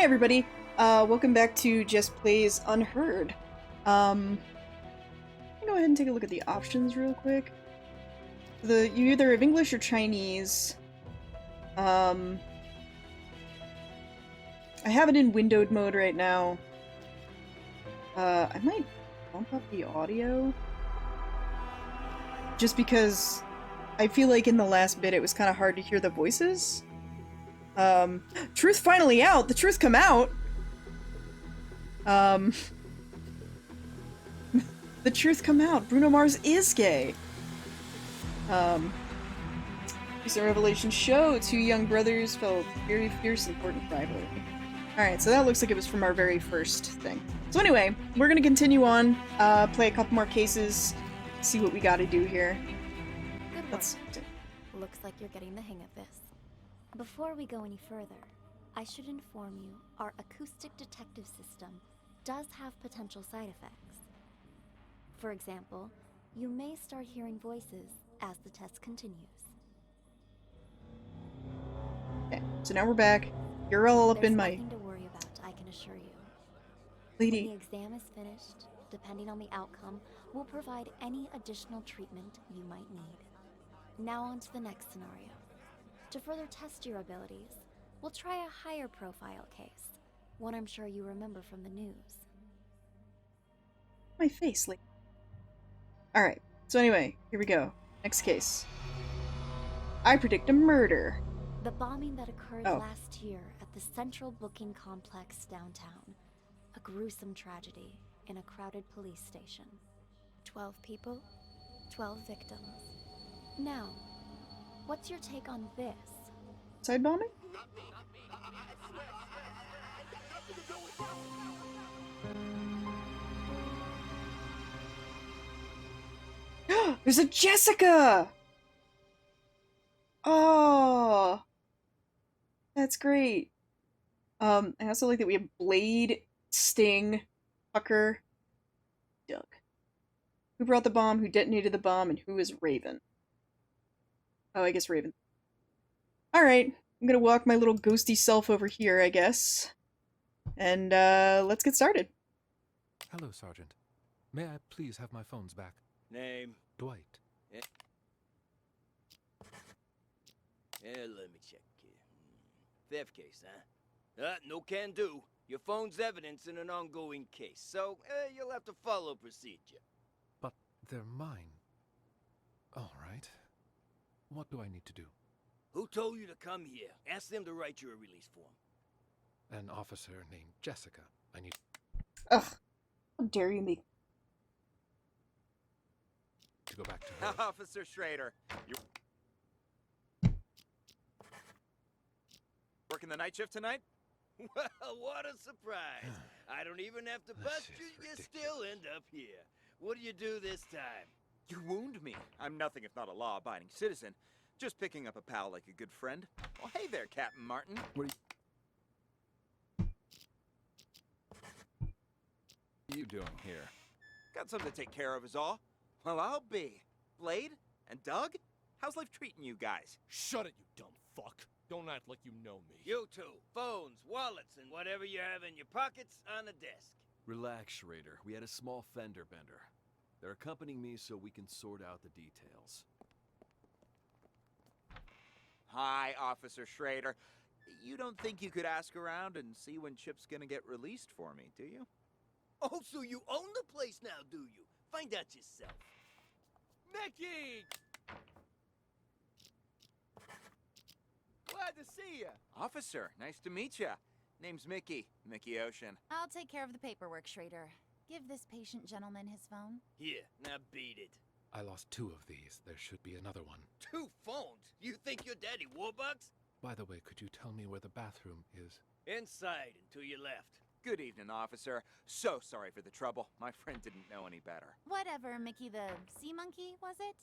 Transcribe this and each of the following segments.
everybody. Welcome back to Jess Plays Unheard. Let me go ahead and take a look at the options real quick. You either have English or Chinese. I have it in windowed mode right now. I might bump up the audio. Just because I feel like in the last bit it was kind of hard to hear the voices. Truth finally out! The truth come out! The truth come out! Bruno Mars is gay! Recent revelations show two young brothers felt very fierce and important rivalry. Alright, so that looks like it was from our very first thing. So anyway, we're gonna continue on, play a couple more cases, see what we gotta do here. Good work. Looks like you're getting the hang of this. Before we go any further, I should inform you our acoustic detective system does have potential side effects. For example, you may start hearing voices as the test continues. Okay, so now we're back. You're all up in my... There's nothing to worry about, I can assure you. Lady. When the exam is finished, depending on the outcome, we'll provide any additional treatment you might need. Now on to the next scenario. To further test your abilities, we'll try a higher profile case. One I'm sure you remember from the news. My face, like... Alright, so anyway, here we go. Next case. I predict a murder. The bombing that occurred last year at the Central Booking Complex downtown. A gruesome tragedy in a crowded police station. 12 people, 12 victims. Now, what's your take on this? Side bombing? There's a Jessica! Oh! That's great. I also like that we have Blade, Sting, Tucker, Doug. Who brought the bomb, who detonated the bomb, and who is Raven? Oh, I guess Raven. Alright, I'm gonna walk my little ghosty self over here, I guess. And, let's get started. Hello, Sergeant. May I please have my phones back? Name? Dwight. Let me check here. Theft case, huh? No can do. Your phone's evidence in an ongoing case, so you'll have to follow procedure. But they're mine. All right. What do I need to do? Who told you to come here? Ask them to write you a release form. An officer named Jessica. I need... Ugh. How dare you make... to go back to her. Officer Schrader, you working the night shift tonight? Well, what a surprise. I don't even have to bust you, you still end up here. What do you do this time? You wound me. I'm nothing if not a law-abiding citizen. Just picking up a pal like a good friend. Well, hey there, Captain Martin. What are you doing here? Got something to take care of is all. Well, I'll be. Blade? And Doug? How's life treating you guys? Shut it, you dumb fuck. Don't act like you know me. You two, phones, wallets, and whatever you have in your pockets on the desk. Relax, Schrader. We had a small fender bender. They're accompanying me so we can sort out the details. Hi, Officer Schrader. You don't think you could ask around and see when Chip's gonna get released for me, do you? Oh, so you own the place now, do you? Find out yourself. Mickey! Glad to see you. Officer, nice to meet ya. Name's Mickey. Mickey Ocean. I'll take care of the paperwork, Schrader. Give this patient gentleman his phone. Here, now beat it. I lost 2 of these. There should be another one. 2 phones? You think you're Daddy Warbucks? By the way, could you tell me where the bathroom is? Inside and to your left. Good evening, officer. So sorry for the trouble. My friend didn't know any better. Whatever, Mickey the sea monkey, was it?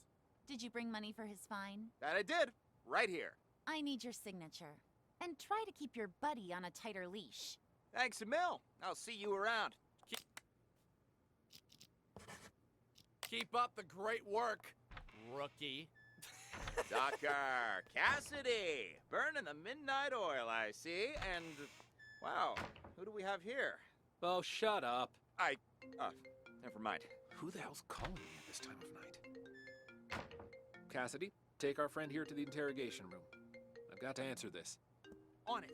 Did you bring money for his fine? That I did. Right here. I need your signature. And try to keep your buddy on a tighter leash. Thanks a mil. I'll see you around. Keep up the great work, rookie. Tucker, Cassidy, burning the midnight oil, I see, and Wow, who do we have here? Oh, shut up. Never mind. Who the hell's calling me at this time of night? Cassidy, take our friend here to the interrogation room. I've got to answer this. On it.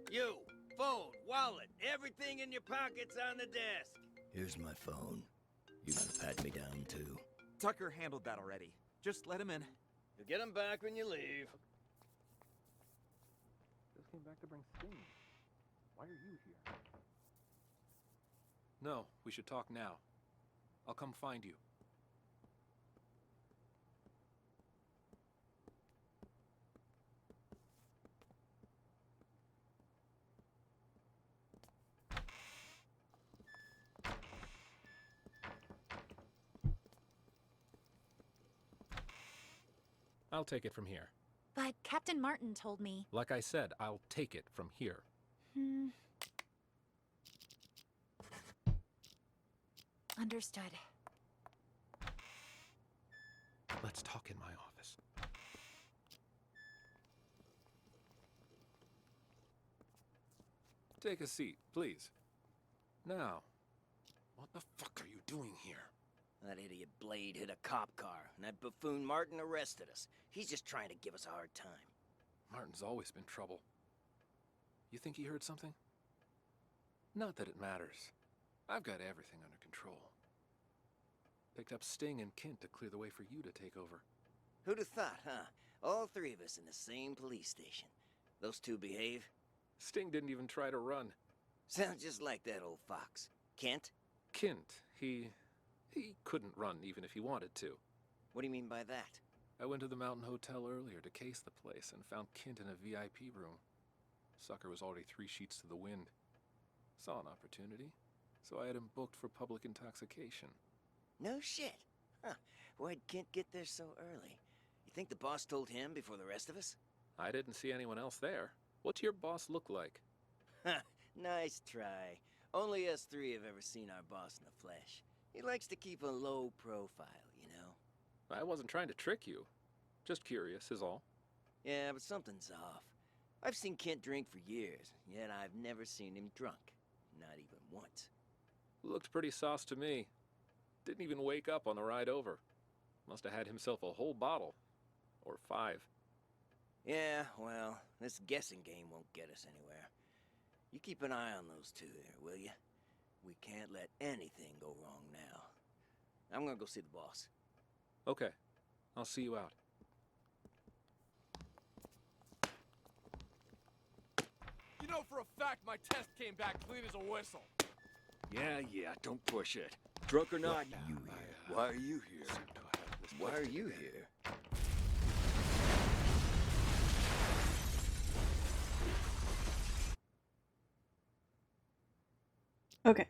You, phone, wallet, everything in your pockets on the desk. Here's my phone. You gotta pat me down, too. Tucker handled that already. Just let him in. You'll get them back when you leave. Just came back to bring Sting. Why are you here? No, we should talk now. I'll come find you. I'll take it from here. But Captain Martin told me. Like I said, I'll take it from here. Understood. Let's talk in my office. Take a seat, please. Now, what the fuck are you doing here? That idiot Blade hit a cop car, and that buffoon Martin arrested us. He's just trying to give us a hard time. Martin's always been trouble. You think he heard something? Not that it matters. I've got everything under control. Picked up Sting and Kint to clear the way for you to take over. Who'd have thought, huh? All three of us in the same police station. Those two behave? Sting didn't even try to run. Sounds just like that old fox. Kent? Kint, he couldn't run even if he wanted to. What do you mean by that? I went to the Mountain Hotel earlier to case the place and found Kint in a VIP room. Sucker was already 3 sheets to the wind. Saw an opportunity, so I had him booked for public intoxication. No shit. Huh. Why'd Kent get there so early? You think the boss told him before the rest of us? I didn't see anyone else there. What's your boss look like? Ha! Nice try. Only us three have ever seen our boss in the flesh. He likes to keep a low profile, you know? I wasn't trying to trick you. Just curious, is all. Yeah, but something's off. I've seen Kent drink for years, yet I've never seen him drunk. Not even once. Looked pretty sauce to me. Didn't even wake up on the ride over. Must have had himself a whole bottle. Or 5. Yeah, well, this guessing game won't get us anywhere. You keep an eye on those two there, will you? We can't let anything go wrong now. I'm gonna go see the boss. Okay, I'll see you out. You know for a fact my test came back clean as a whistle. Yeah, don't push it. Drunk or not, You here? why are you here? Seem to have this Why place are you together. here? Okay.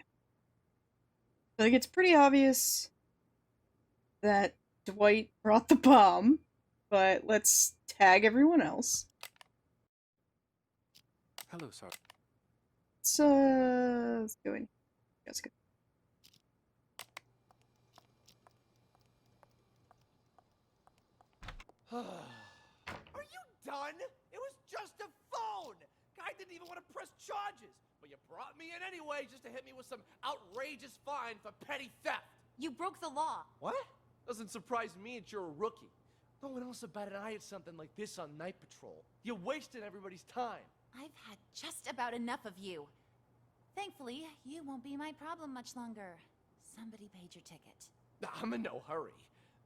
I think it's pretty obvious that Dwight brought the bomb, but let's tag everyone else. Hello, sir. Let's go in. Jessica. Are you done? It was just a phone! Guy didn't even want to press charges, but you brought me in anyway just to hit me with some outrageous fine for petty theft. You broke the law. What? Doesn't surprise me that you're a rookie. No one else about an eye at something like this on night patrol. You're wasting everybody's time. I've had just about enough of you. Thankfully, you won't be my problem much longer. Somebody paid your ticket. I'm in no hurry.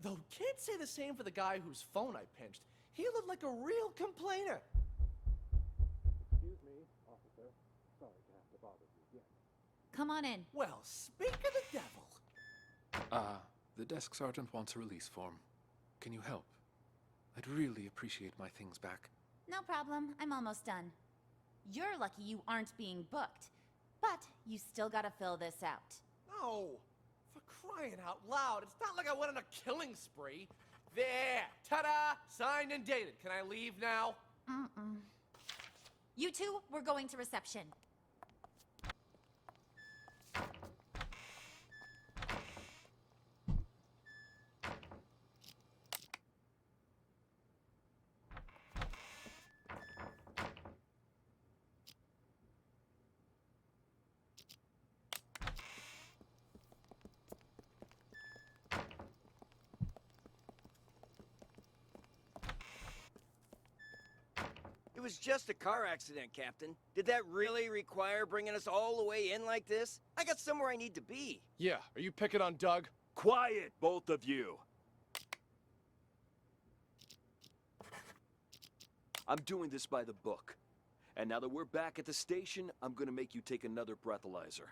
Though can't say the same for the guy whose phone I pinched. He looked like a real complainer. Excuse me, officer. Sorry to have to bother you again. Come on in. Well, speak of the devil. The desk sergeant wants a release form. Can you help? I'd really appreciate my things back. No problem. I'm almost done. You're lucky you aren't being booked. But you still gotta fill this out. No, for crying out loud. It's not like I went on a killing spree. There, ta-da, signed and dated. Can I leave now? You two, we're going to reception. was just a car accident, Captain. Did that really require bringing us all the way in like this? I got somewhere I need to be. Yeah, are you picking on Doug? Quiet, both of you! I'm doing this by the book. And now that we're back at the station, I'm gonna make you take another breathalyzer.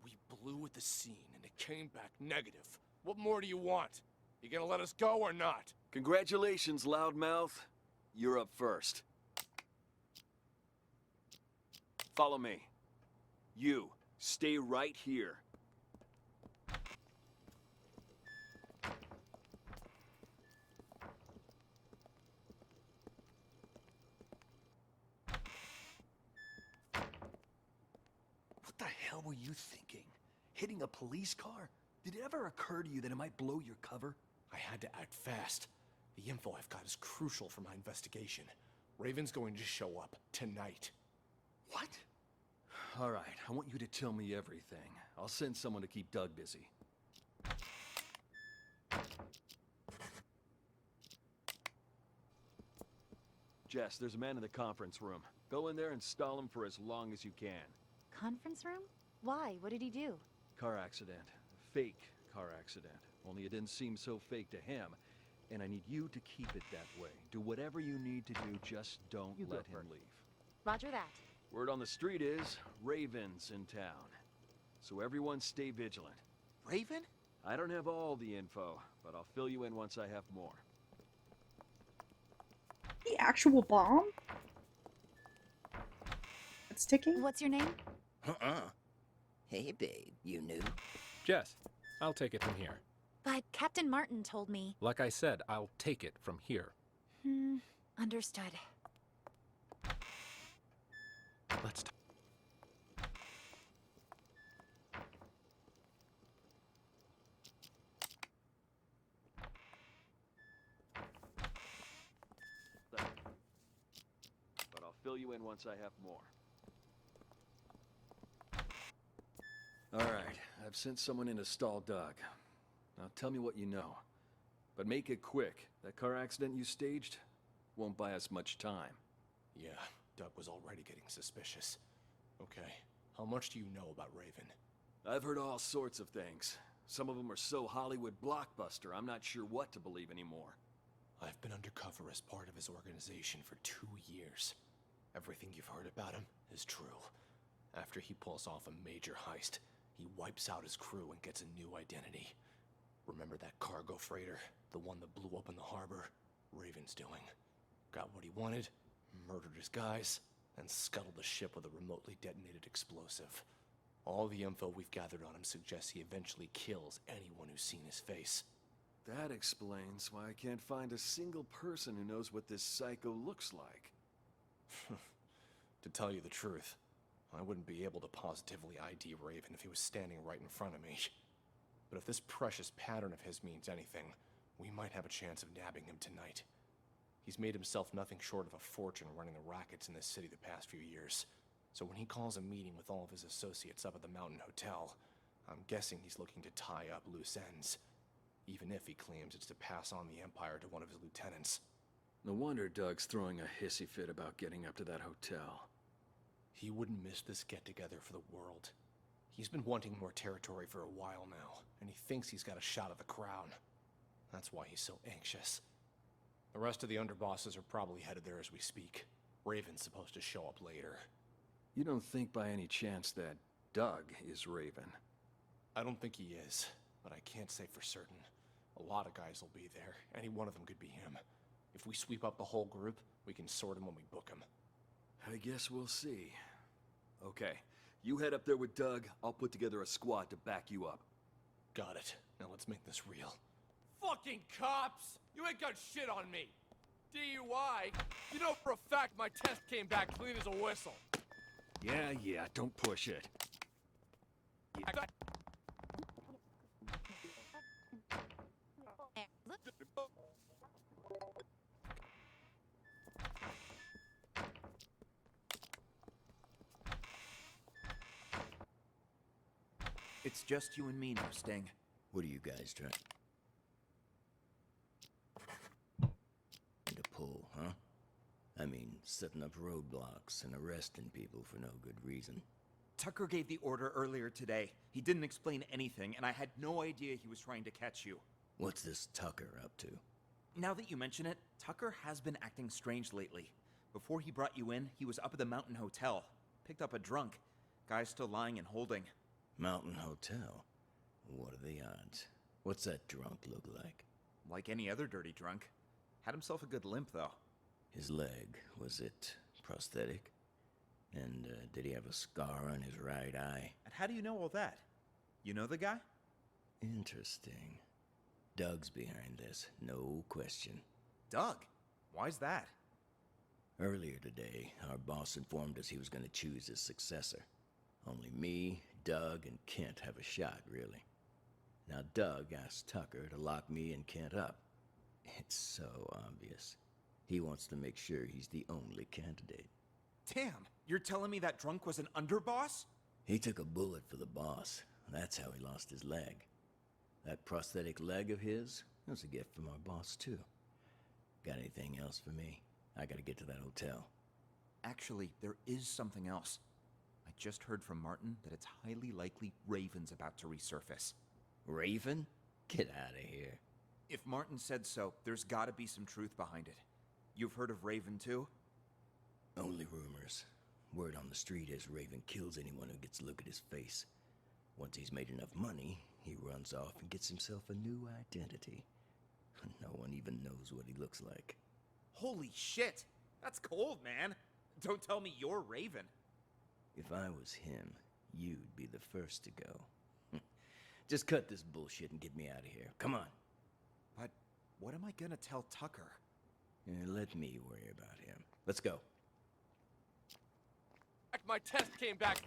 We blew at the scene and it came back negative. What more do you want? You gonna let us go or not? Congratulations, loudmouth. You're up first. Follow me. You, stay right here. What the hell were you thinking? Hitting a police car? Did it ever occur to you that it might blow your cover? I had to act fast. The info I've got is crucial for my investigation. Raven's going to show up tonight. What? All right, I want you to tell me everything. I'll send someone to keep Doug busy. Jess, there's a man in the conference room. Go in there and stall him for as long as you can. Conference room? Why? What did he do? Car accident. Fake car accident. Only it didn't seem so fake to him. And I need you to keep it that way. Do whatever you need to do, just don't let him leave. Roger that. Word on the street is, Raven's in town. So everyone stay vigilant. Raven? I don't have all the info, but I'll fill you in once I have more. The actual bomb? It's ticking? What's your name? Hey, babe, you new? Jess, I'll take it from here. But Captain Martin told me. Like I said, I'll take it from here. Understood. Let's talk. But I'll fill you in once I have more. All right, I've sent someone in to stall Doug. Now tell me what you know. But make it quick. That car accident you staged won't buy us much time. Yeah, Doug was already getting suspicious. Okay, how much do you know about Raven? I've heard all sorts of things. Some of them are so Hollywood blockbuster, I'm not sure what to believe anymore. I've been undercover as part of his organization for 2 years. Everything you've heard about him is true. After he pulls off a major heist, he wipes out his crew and gets a new identity. Remember that cargo freighter? The one that blew up in the harbor? Raven's doing. Got what he wanted, murdered his guys, and scuttled the ship with a remotely detonated explosive. All the info we've gathered on him suggests he eventually kills anyone who's seen his face. That explains why I can't find a single person who knows what this psycho looks like. To tell you the truth, I wouldn't be able to positively ID Raven if he was standing right in front of me. But if this precious pattern of his means anything, we might have a chance of nabbing him tonight. He's made himself nothing short of a fortune running the rackets in this city the past few years. So when he calls a meeting with all of his associates up at the Mountain Hotel, I'm guessing he's looking to tie up loose ends. Even if he claims it's to pass on the Empire to one of his lieutenants. No wonder Doug's throwing a hissy fit about getting up to that hotel. He wouldn't miss this get-together for the world. He's been wanting more territory for a while now, and he thinks he's got a shot at the crown. That's why he's so anxious. The rest of the underbosses are probably headed there as we speak. Raven's supposed to show up later. You don't think by any chance that Doug is Raven? I don't think he is, but I can't say for certain. A lot of guys will be there. Any one of them could be him. If we sweep up the whole group, we can sort him when we book him. I guess we'll see. Okay, you head up there with Doug. I'll put together a squad to back you up. Got it. Now let's make this real. Fucking cops! You ain't got shit on me. DUI? You know for a fact my test came back clean as a whistle. Yeah, don't push it. It's just you and me now, Sting. What are you guys trying to pull, huh? I mean, setting up roadblocks and arresting people for no good reason. Tucker gave the order earlier today. He didn't explain anything, and I had no idea he was trying to catch you. What's this Tucker up to? Now that you mention it, Tucker has been acting strange lately. Before he brought you in, he was up at the Mountain Hotel. Picked up a drunk. Guy's still lying and holding. Mountain Hotel? What are the odds? What's that drunk look like? Like any other dirty drunk. Had himself a good limp, though. His leg, was it prosthetic? And did he have a scar on his right eye? And how do you know all that? You know the guy? Interesting. Doug's behind this, no question. Doug? Why's that? Earlier today, our boss informed us he was going to choose his successor. Only me, Doug, and Kent have a shot, really. Now Doug asked Tucker to lock me and Kent up. It's so obvious. He wants to make sure he's the only candidate. Damn, you're telling me that drunk was an underboss? He took a bullet for the boss. That's how he lost his leg. That prosthetic leg of his was a gift from our boss, too. Got anything else for me? I gotta get to that hotel. Actually, there is something else. I just heard from Martin that it's highly likely Raven's about to resurface. Raven? Get out of here. If Martin said so, there's gotta be some truth behind it. You've heard of Raven, too? Only rumors. Word on the street is Raven kills anyone who gets a look at his face. Once he's made enough money, he runs off and gets himself a new identity. No one even knows what he looks like. Holy shit! That's cold, man! Don't tell me you're Raven. If I was him, you'd be the first to go. Just cut this bullshit and get me out of here. Come on. But what am I gonna tell Tucker? Let me worry about him. Let's go. My test came back.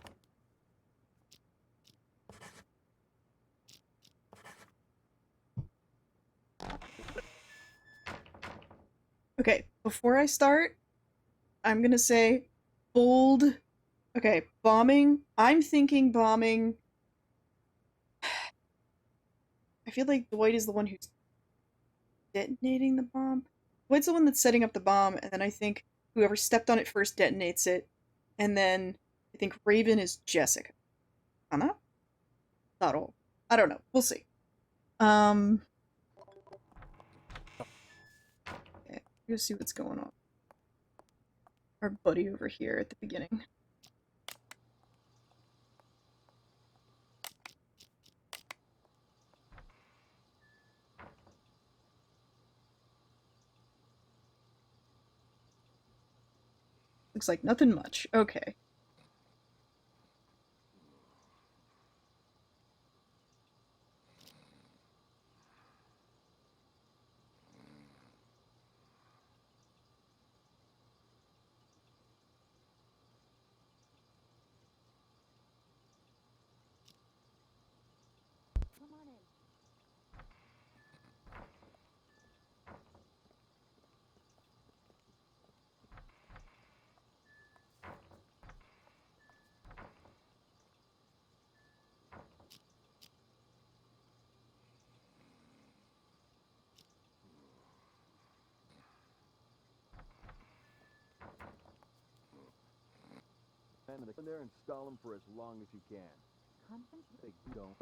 Okay, before I start, I'm gonna say bold. Okay, bombing. I'm thinking bombing. I feel like Dwight is the one who's detonating the bomb. Dwight's the one that's setting up the bomb, and then I think whoever stepped on it first detonates it, and then I think Raven is Jessica. Anna? Not all. I don't know. We'll see. Okay, let's see what's going on. Our buddy over here at the beginning. Looks like nothing much. Okay. Come on in. And they there and stall them for as long as you can. They don't.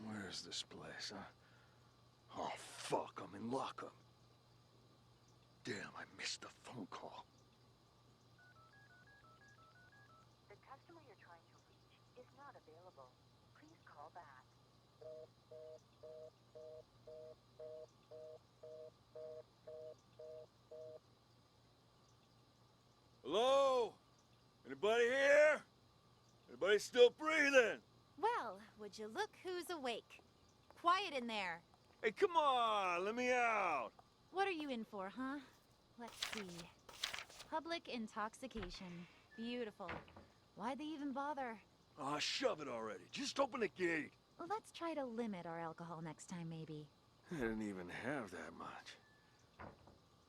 Where's this place, huh? Oh, fuck, I'm in lockup. Damn, I missed the phone call. The customer you're trying to reach is not available. Please call back. Hello? Anybody here? Anybody still breathing? Well, would you look who's awake? Quiet in there. Hey, come on, let me out. What are you in for, huh? Let's see. Public intoxication. Beautiful. Why'd they even bother? Aw, shove it already. Just open the gate. Let's try to limit our alcohol next time, maybe. I didn't even have that much.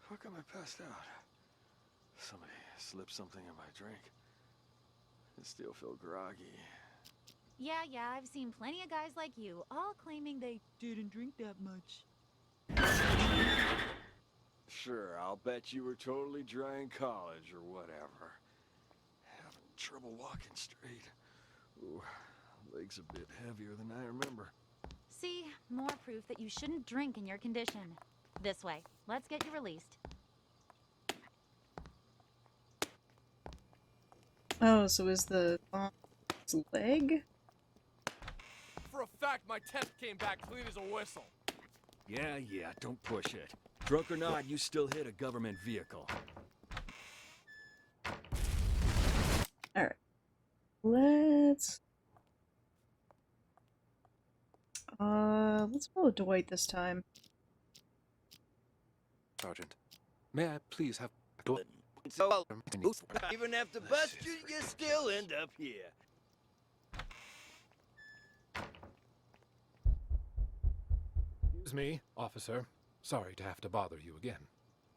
How come I passed out? Somebody slipped something in my drink. I still feel groggy. Yeah, I've seen plenty of guys like you, all claiming they didn't drink that much. Sure, I'll bet you were totally dry in college or whatever. Having trouble walking straight. Ooh, legs a bit heavier than I remember. See, more proof that you shouldn't drink in your condition. This way. Let's get you released. Oh, so is the bomb's leg? For a fact, my test came back clean as a whistle. Yeah, don't push it. Drunk or not, you still hit a government vehicle. Alright. Let's follow Dwight this time. Sergeant, may I please have... So, even after bust you still end up here. Excuse me, officer. Sorry to have to bother you again.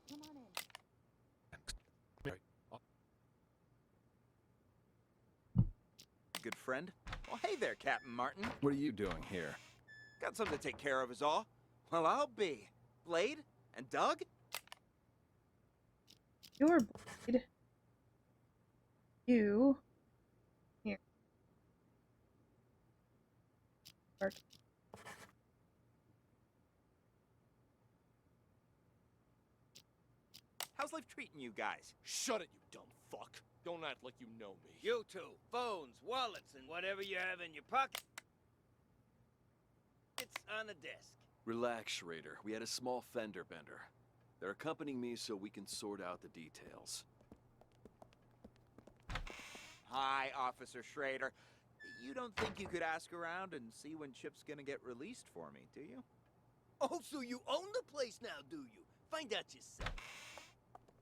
Come on in. Good friend? Well, hey there, Captain Martin. What are you doing here? Got something to take care of is all. Well, I'll be. Blade? And Doug? Your Blade. You. Here. Bark. How's life treating you guys? Shut it, you dumb fuck. Don't act like you know me. You two, phones, wallets, and whatever you have in your pocket. It's on the desk. Relax, Schrader. We had a small fender bender. They're accompanying me so we can sort out the details. Hi, Officer Schrader. You don't think you could ask around and see when Chip's gonna get released for me, do you? Oh, so you own the place now, do you? Find out yourself.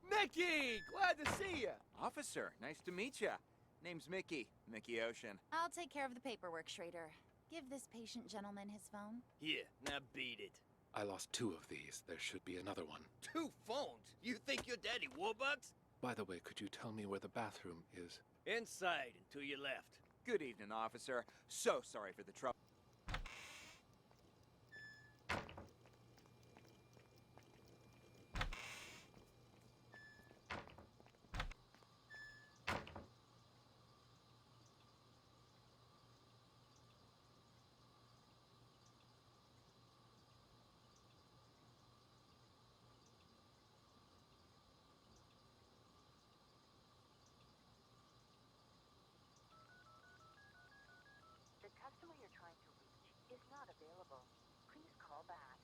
Mickey! Glad to see you! Officer, nice to meet ya. Name's Mickey. Mickey Ocean. I'll take care of the paperwork, Schrader. Give this patient gentleman his phone. Here, now beat it. I lost 2 of these. There should be another one. 2 phones? You think you're Daddy Warbucks? By the way, could you tell me where the bathroom is? Inside and to your left. Good evening, officer. So sorry for the trouble. The customer you're trying to reach is not available. Please call back.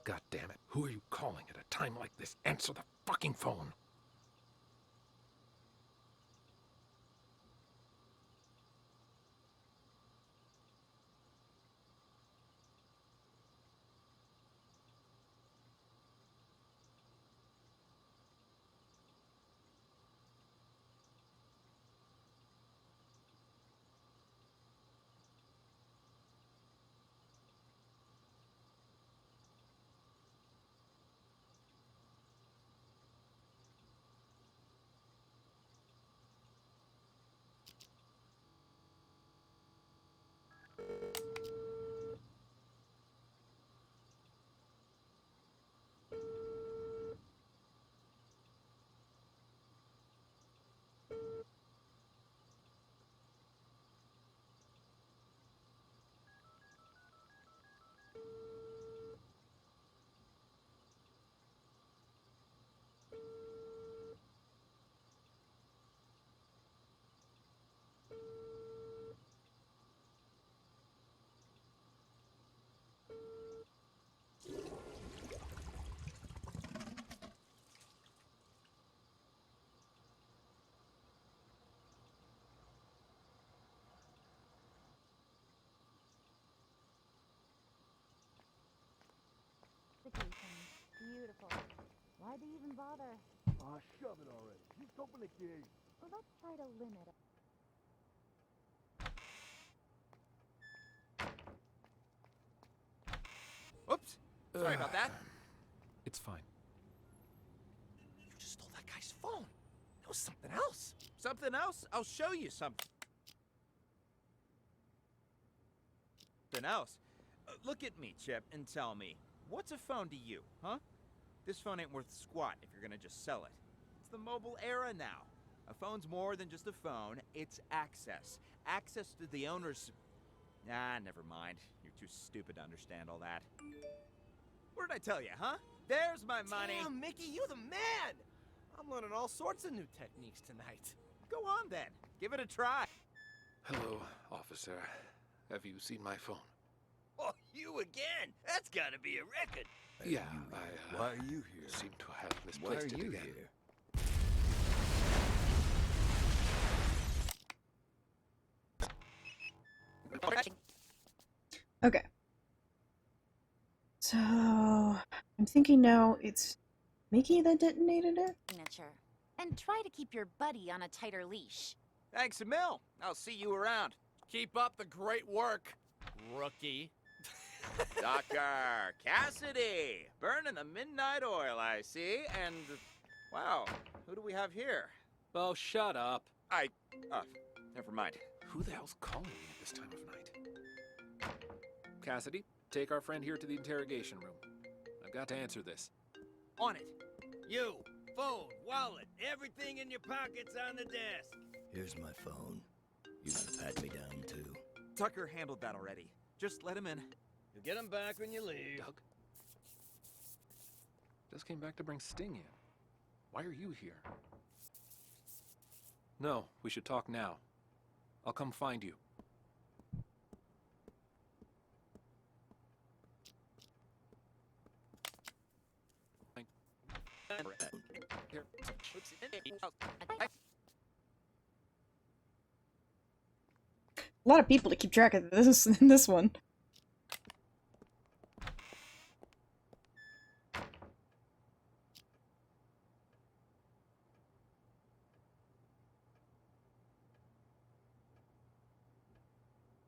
God damn it. Who are you calling at a time like this? Answer the fucking phone. Why'd they even bother? Ah, shove it already. Just open the gate. Well, let's try to limit it. Oops. Sorry about that. It's fine. You just stole that guy's phone. It was something else. Something else? I'll show you something. Something else. Look at me, Chip, and tell me, what's a phone to you, huh? This phone ain't worth squat if you're gonna just sell it. It's the mobile era now. A phone's more than just a phone, it's access. Access to the owner's... Ah, never mind. You're too stupid to understand all that. What did I tell you, huh? There's my money! Damn, Mickey, you the man! I'm learning all sorts of new techniques tonight. Go on then. Give it a try. Hello, officer. Have you seen my phone? Oh, you again? That's gotta be a record. Yeah, Why are you here? seem to have Why are misplaced it you again. here? Okay. So I'm thinking now it's Mickey that detonated it? Signature. And try to keep your buddy on a tighter leash. Thanks a mil. I'll see you around. Keep up the great work, rookie. Dr. Cassidy! Burning the midnight oil, I see. And, wow, who do we have here? Oh, shut up. Never mind. Who the hell's calling me at this time of night? Cassidy, take our friend here to the interrogation room. I've got to answer this. On it. You, phone, wallet, everything in your pockets on the desk. Here's my phone. You gonna pat me down too? Tucker handled that already. Just let him in. You'll get them back when you leave. Doug? Just came back to bring Sting in. Why are you here? No, we should talk now. I'll come find you. A lot of people to keep track of this in this one.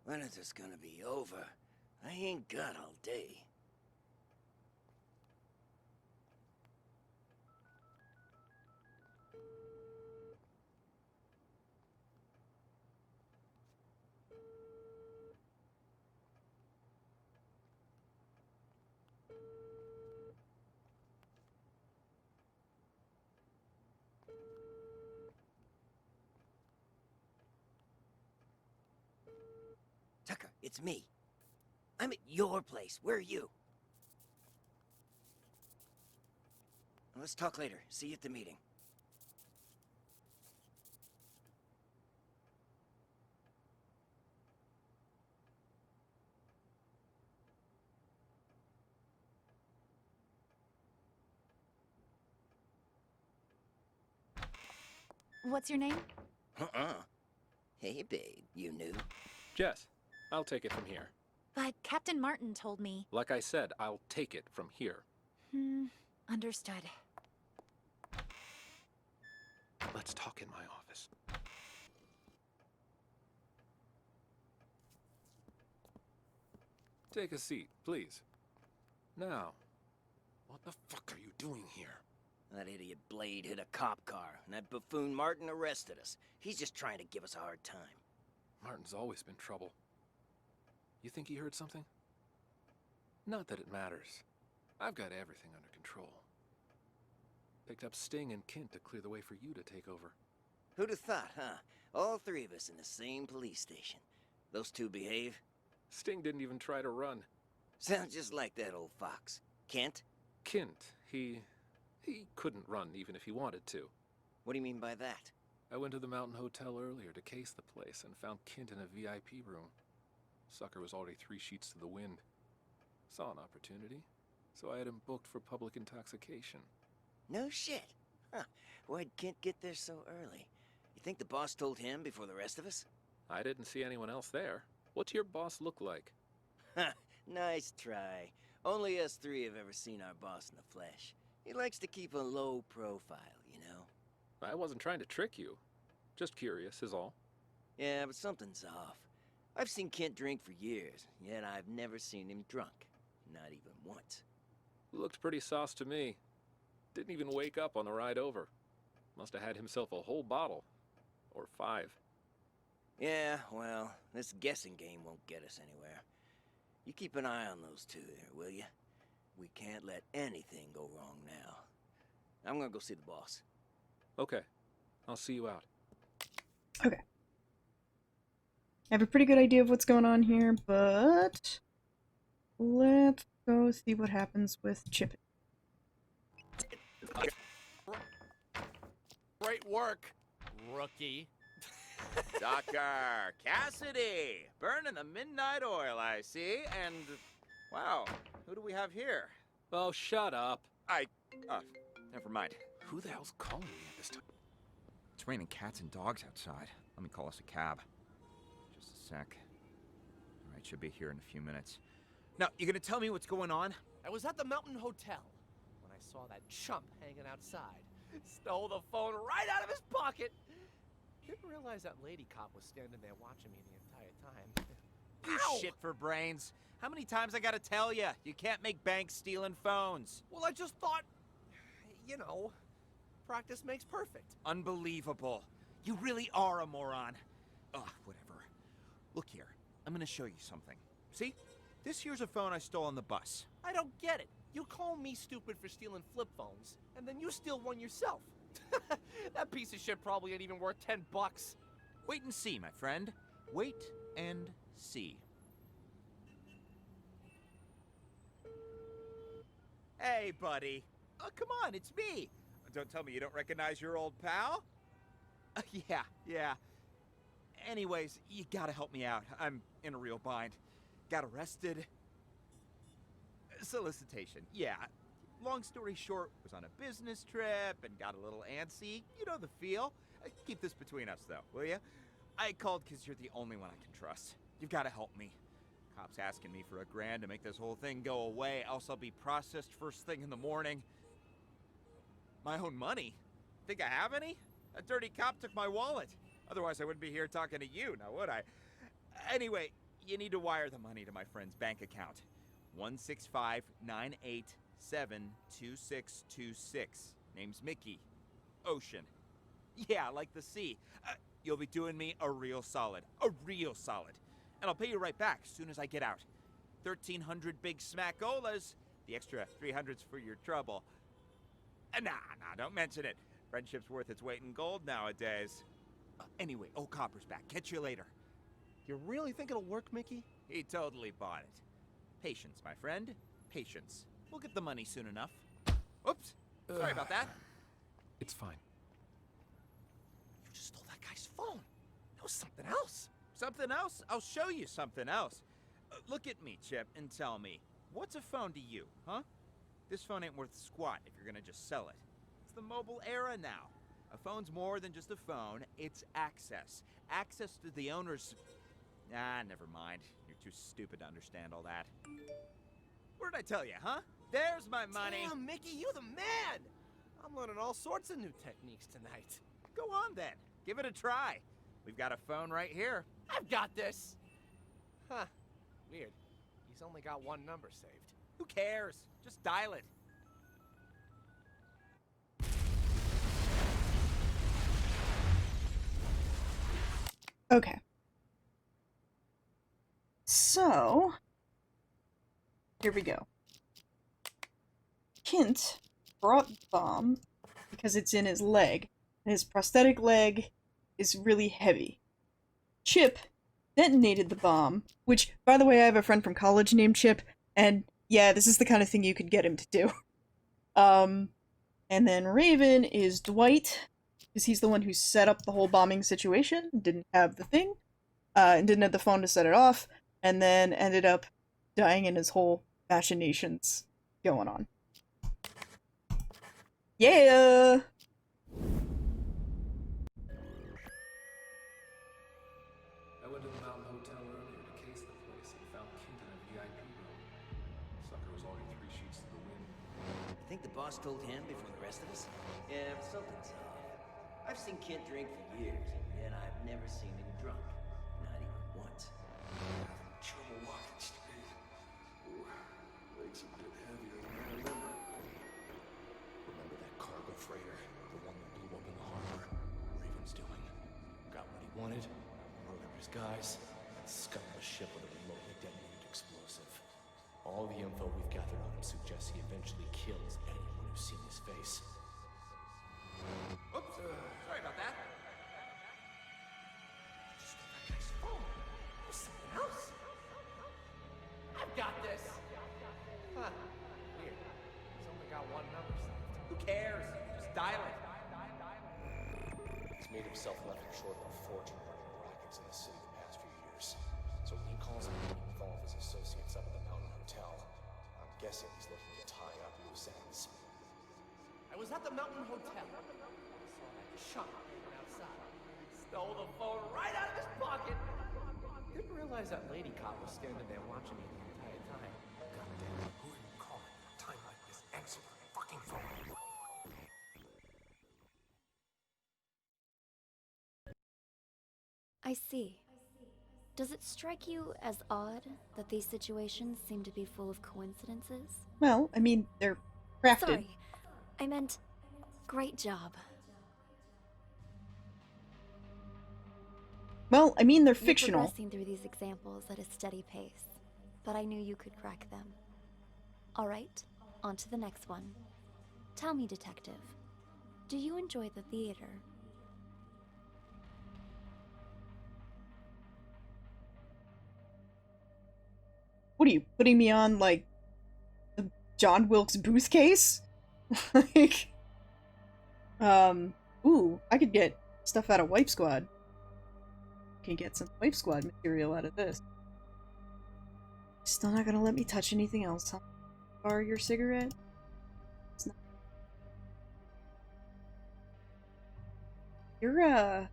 When is this gonna be over? I ain't got all day. Tucker, it's me. I'm at your place. Where are you? Let's talk later. See you at the meeting. What's your name? Hey, babe. You knew? Jess, I'll take it from here. But Captain Martin told me. Like I said, I'll take it from here. Understood. Let's talk in my office. Take a seat, please. Now, what the fuck are you doing here? That idiot Blade hit a cop car, and that buffoon Martin arrested us. He's just trying to give us a hard time. Martin's always been trouble. You think he heard something? Not that it matters. I've got everything under control. Picked up Sting and Kent to clear the way for you to take over. Who'd have thought, huh? All three of us in the same police station. Those two behave? Sting didn't even try to run. Sounds just like that old fox. Kent? Kent, he couldn't run even if he wanted to. What do you mean by that? I went to the Mountain Hotel earlier to case the place and found Kent in a VIP room. Sucker was already 3 sheets to the wind. Saw an opportunity, so I had him booked for public intoxication. No shit. Huh. Why'd Kent get there so early? You think the boss told him before the rest of us? I didn't see anyone else there. What's your boss look like? Ha! Nice try. Only us three have ever seen our boss in the flesh. He likes to keep a low profile, you know? I wasn't trying to trick you. Just curious, is all. Yeah, but something's off. I've seen Kent drink for years, yet I've never seen him drunk. Not even once. Looked pretty sauced to me. Didn't even wake up on the ride over. Must have had himself a whole bottle. Or 5. Yeah, well, this guessing game won't get us anywhere. You keep an eye on those two there, will you? We can't let anything go wrong now. I'm gonna go see the boss. Okay. I'll see you out. Okay. I have a pretty good idea of what's going on here, but let's go see what happens with Chip. Great work, rookie. Dr. Cassidy! Burning the midnight oil, I see, and... Wow, who do we have here? Oh, shut up. Never mind. Who the hell's calling me at this time? It's raining cats and dogs outside. Let me call us a cab. Just a sec. Alright, should be here in a few minutes. Now, you gonna tell me what's going on? I was at the Mountain Hotel when I saw that chump hanging outside. Stole the phone right out of his pocket. Didn't realize that lady cop was standing there watching me the entire time. You Ow! shit for brains. How many times I gotta tell you? You can't make bank stealing phones. Well, I just thought, you know, practice makes perfect. Unbelievable. You really are a moron. Ugh, whatever. Look here, I'm gonna show you something. See? This here's a phone I stole on the bus. I don't get it. You call me stupid for stealing flip phones, and then you steal one yourself. That piece of shit probably ain't even worth $10. Wait and see, my friend. Wait and see. Hey, buddy. Oh, come on, it's me. Don't tell me you don't recognize your old pal? Yeah. Anyways, you gotta help me out. I'm in a real bind. Got arrested. Solicitation, yeah. Long story short, was on a business trip and got a little antsy. You know the feel. Keep this between us, though, will ya? I called because you're the only one I can trust. You've got to help me. Cops asking me for $1,000 to make this whole thing go away, else I'll be processed first thing in the morning. My own money? Think I have any? A dirty cop took my wallet. Otherwise, I wouldn't be here talking to you, now would I? Anyway, you need to wire the money to my friend's bank account. 165-987-2626. Name's Mickey. Ocean. Yeah, like the sea. You'll be doing me a real solid. A real solid. And I'll pay you right back as soon as I get out. 1,300 big smackolas. The extra 300's for your trouble. Nah, don't mention it. Friendship's worth its weight in gold nowadays. Anyway, old Copper's back. Catch you later. You really think it'll work, Mickey? He totally bought it. Patience, my friend. Patience. We'll get the money soon enough. Oops. Sorry about that. It's fine. You just stole that guy's phone. That was something else. Something else? I'll show you something else. Look at me, Chip, and tell me, what's a phone to you, huh? This phone ain't worth squat if you're gonna just sell it. It's the mobile era now. A phone's more than just a phone, it's access. Access to the owner's... never mind. You're too stupid to understand all that. What did I tell you, huh? There's my money! Damn, Mickey, you the man! I'm learning all sorts of new techniques tonight. Go on, then. Give it a try. We've got a phone right here. I've got this! Huh. Weird. He's only got one number saved. Who cares? Just dial it. Okay. So, here we go. Kent brought the bomb because it's in his leg, and his prosthetic leg is really heavy. Chip detonated the bomb, which, by the way, I have a friend from college named Chip, and yeah, this is the kind of thing you could get him to do. And then Raven is Dwight, because he's the one who set up the whole bombing situation, didn't have the thing, and didn't have the phone to set it off, and then ended up dying in his whole machinations going on. Yeah! I went to the Mountain Hotel earlier to case the place and found Kent in a VIP room. Sucker was already 3 sheets to the wind. Think the boss told him before the rest of us? Yeah, but something's off. I've seen Kent drink for years, yet I've never seen him drunk. Not even once. Having trouble walking straight. Ooh, legs a bit heavier than I remember. Remember that cargo freighter? The one that blew up in the harbor? Raven's doing. Got what he wanted, murdered his guys, and scuttled the ship with a remotely detonated explosive. All the info we've gathered on him suggests he eventually kills anyone who's seen his face. Oops, sorry about that. Just stole that guy's phone. There's something else. I've got this. Huh. Weird. He's only got one number saved. Who cares? Just dial it. He's made himself nothing short of a fortune running rackets in the city the past few years. So when he calls me to involve his associates up at the Mountain Hotel, I'm guessing he's looking to tie up loose ends. I was at the Mountain Hotel. I saw that chump hanging outside. Stole the phone right out of his pocket. Didn't realize that lady cop was standing there watching me the entire time. Goddamn, who are you calling at a time like this? Answer the fucking phone. I see. Does it strike you as odd that these situations seem to be full of coincidences? Well, I mean, they're crafted. Sorry, I meant great job. Well, I mean, they're You're fictional. progressing through these examples at a steady pace, but I knew you could crack them. All right, on to the next one. Tell me, detective, do you enjoy the theater? What are you, putting me on, like, the John Wilkes Booth case? Like, ooh, I could get stuff out of Wipe Squad. Can get some Wipe Squad material out of this. Still not gonna let me touch anything else, huh? Or your cigarette? It's not. You're a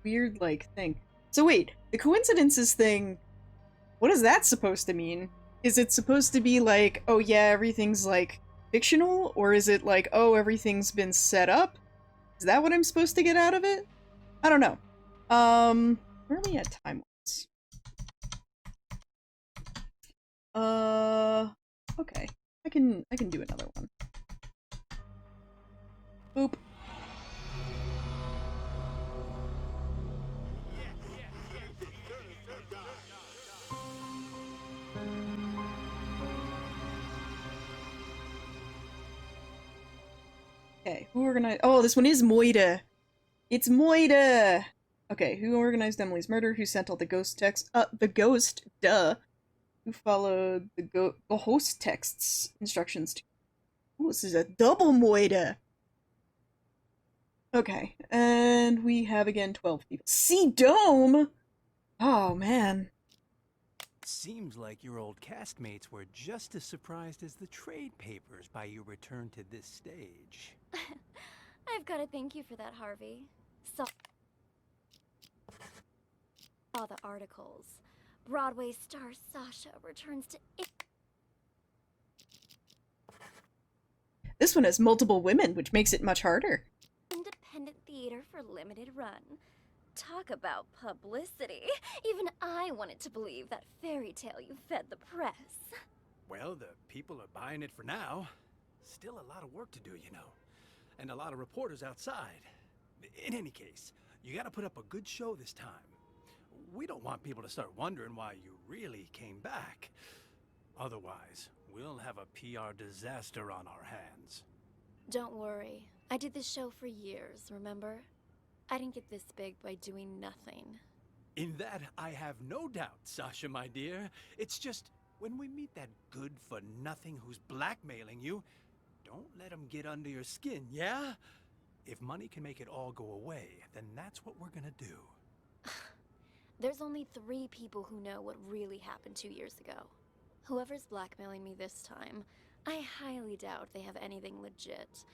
weird, like, thing. So wait, the coincidences thing, what is that supposed to mean? Is it supposed to be like, oh yeah, everything's, like, fictional? Or is it like, oh, everything's been set up? Is that what I'm supposed to get out of it? I don't know. Where are we at time-wise? Okay. I can do another one. Boop. Okay, who organized? Oh, this one is Moida. It's Moida. Okay, who organized Emily's murder? Who sent all the ghost texts? The ghost, duh. Who followed the host texts instructions to? Ooh, this is a double Moida. Okay, and we have again 12 people. See Dome. Oh man. Seems like your old castmates were just as surprised as the trade papers by your return to this stage. I've got to thank you for that, Harvey. Saw the articles. Broadway star Sasha returns to This one has multiple women, which makes it much harder. independent theater for limited run. Talk about publicity. Even I wanted to believe that fairy tale you fed the press. Well, the people are buying it for now. Still a lot of work to do, you know. And a lot of reporters outside. In any case, you gotta put up a good show this time. We don't want people to start wondering why you really came back. Otherwise, we'll have a PR disaster on our hands. Don't worry. I did this show for years, remember? I didn't get this big by doing nothing. In that, I have no doubt, Sasha, my dear. It's just, when we meet that good-for-nothing who's blackmailing you, don't let him get under your skin, yeah? If money can make it all go away, then that's what we're gonna do. There's only 3 people who know what really happened 2 years ago. Whoever's blackmailing me this time, I highly doubt they have anything legit.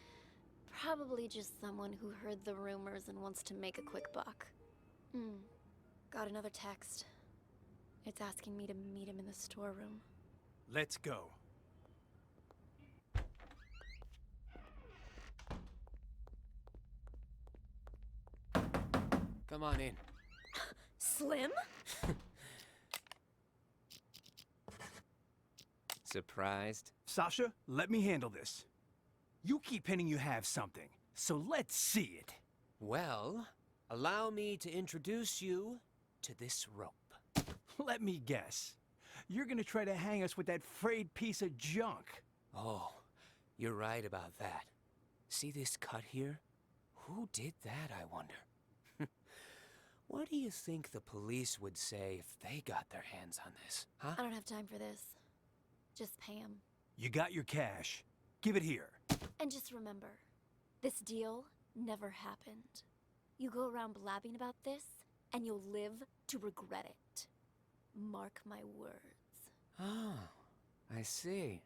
Probably just someone who heard the rumors and wants to make a quick buck. Got another text. It's asking me to meet him in the storeroom. Let's go. Come on in. Slim? Surprised? Sasha, let me handle this. You keep hinting you have something, so let's see it. Well, allow me to introduce you to this rope. Let me guess. You're gonna try to hang us with that frayed piece of junk. Oh, you're right about that. See this cut here? Who did that, I wonder? What do you think the police would say if they got their hands on this, huh? I don't have time for this. Just pay him. You got your cash. Give it here. And just remember, this deal never happened. You go around blabbing about this, and you'll live to regret it. Mark my words. Oh, I see.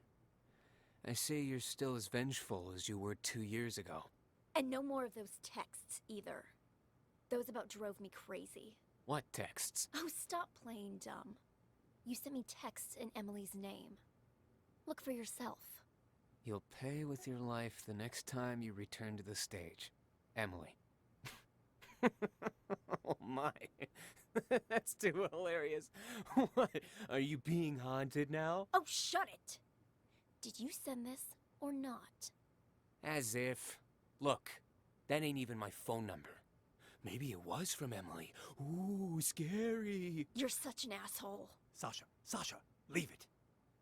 I see you're still as vengeful as you were 2 years ago. And no more of those texts, either. Those about drove me crazy. What texts? Oh, stop playing dumb. You sent me texts in Emily's name. Look for yourself. You'll pay with your life the next time you return to the stage. Emily. Oh my. That's too hilarious. What? Are you being haunted now? Oh, shut it! Did you send this or not? As if. Look, that ain't even my phone number. Maybe it was from Emily. Ooh, scary. You're such an asshole. Sasha, leave it.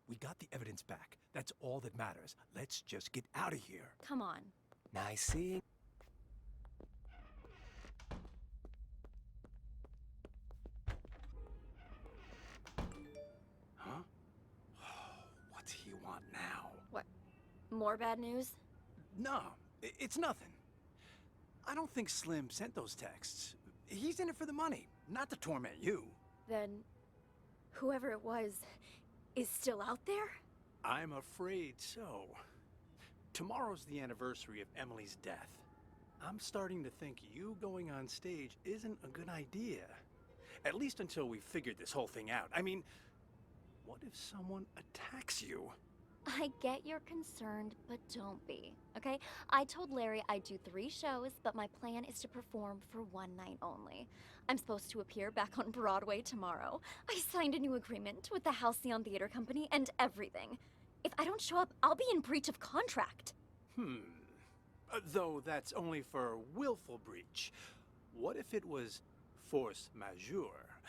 We got the evidence back. That's all that matters. Let's just get out of here. Come on. Nice seeing. Huh? What's he want now? What? More bad news? No, it's nothing. I don't think Slim sent those texts. He's in it for the money, not to torment you. Then, whoever it was is still out there? I'm afraid so. Tomorrow's the anniversary of Emily's death. I'm starting to think you going on stage isn't a good idea. At least until we've figured this whole thing out. I mean, what if someone attacks you? I get you're concerned, but don't be, okay? I told Larry I'd do 3 shows, but my plan is to perform for 1 night only. I'm supposed to appear back on Broadway tomorrow. I signed a new agreement with the Halcyon Theater Company and everything. If I don't show up, I'll be in breach of contract. Though that's only for willful breach. What if it was force majeure?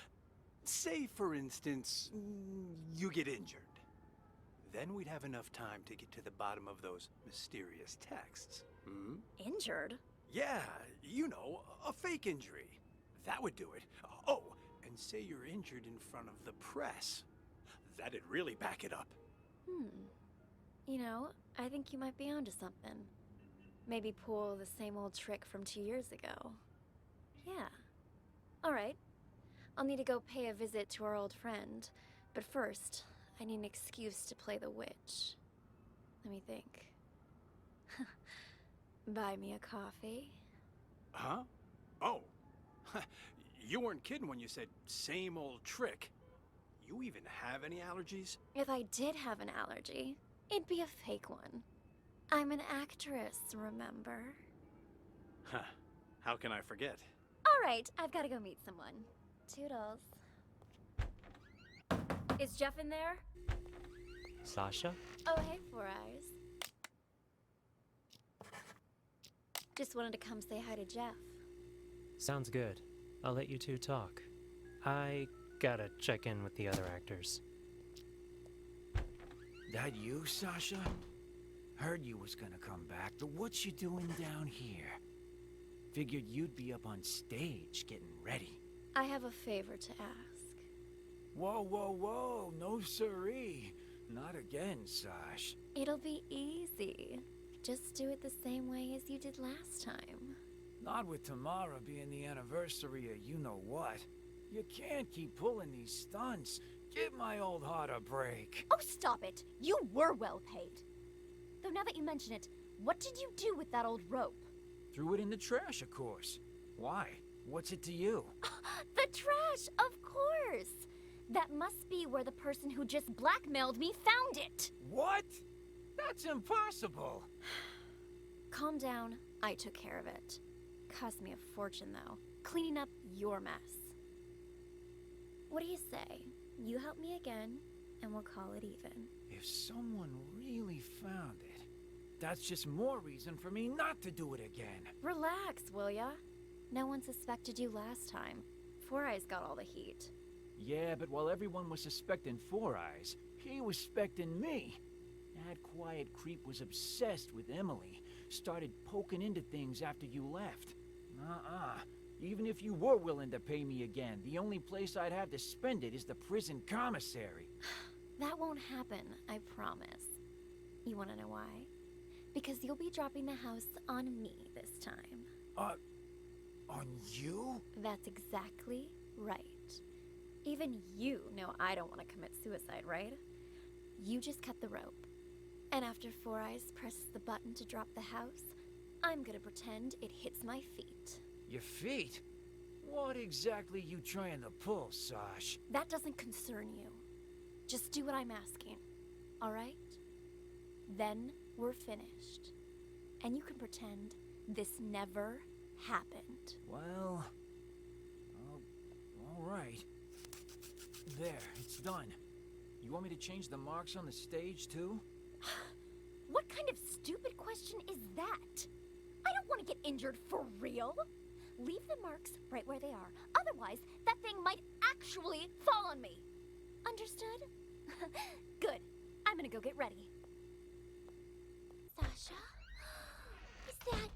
Say, for instance, you get injured. Then we'd have enough time to get to the bottom of those mysterious texts. Injured? Yeah, you know, a fake injury. That would do it. Oh, and say you're injured in front of the press. That'd really back it up. You know, I think you might be onto something. Maybe pull the same old trick from 2 years ago. Yeah. Alright. I'll need to go pay a visit to our old friend. But first, I need an excuse to play the witch. Let me think. Buy me a coffee? Huh? Oh. You weren't kidding when you said same old trick. You even have any allergies? If I did have an allergy, it'd be a fake one. I'm an actress, remember? Huh. How can I forget? Alright, I've gotta go meet someone. Toodles. Is Jeff in there? Sasha? Oh, hey, Four Eyes. Just wanted to come say hi to Jeff. Sounds good. I'll let you two talk. I gotta check in with the other actors. That you, Sasha? Heard you was gonna come back, but what you doing down here? Figured you'd be up on stage getting ready. I have a favor to ask. Whoa, whoa, whoa, no siree. Not again, Sash. It'll be easy. Just do it the same way as you did last time. Not with tomorrow being the anniversary of you-know-what. You can't keep pulling these stunts. Give my old heart a break. Oh, stop it! You were well paid. Though now that you mention it, what did you do with that old rope? Threw it in the trash, of course. Why? What's it to you? The trash, of course! That must be where the person who just blackmailed me found it! What? That's impossible! Calm down. I took care of it. Cost me a fortune, though. cleaning up your mess. What do you say? You help me again, and we'll call it even. If someone really found it, that's just more reason for me not to do it again. Relax, will ya? No one suspected you last time. Four Eyes got all the heat. Yeah, but while everyone was suspecting Four Eyes, he was suspecting me. That quiet creep was obsessed with Emily. Started poking into things after you left. Even if you were willing to pay me again, the only place I'd have to spend it is the prison commissary. That won't happen, I promise. You wanna know why? Because you'll be dropping the house on me this time. On you? That's exactly right. Even you know I don't want to commit suicide, right? You just cut the rope. And after Four Eyes presses the button to drop the house, I'm gonna pretend it hits my feet. Your feet? What exactly you trying to pull, Sash? That doesn't concern you. Just do what I'm asking, alright? Then we're finished. And you can pretend this never happened. Well... alright. There, it's done. You want me to change the marks on the stage, too? What kind of stupid question is that? I don't want to get injured for real. Leave the marks right where they are. Otherwise, that thing might actually fall on me. Understood? Good. I'm gonna go get ready. Sasha? Is that...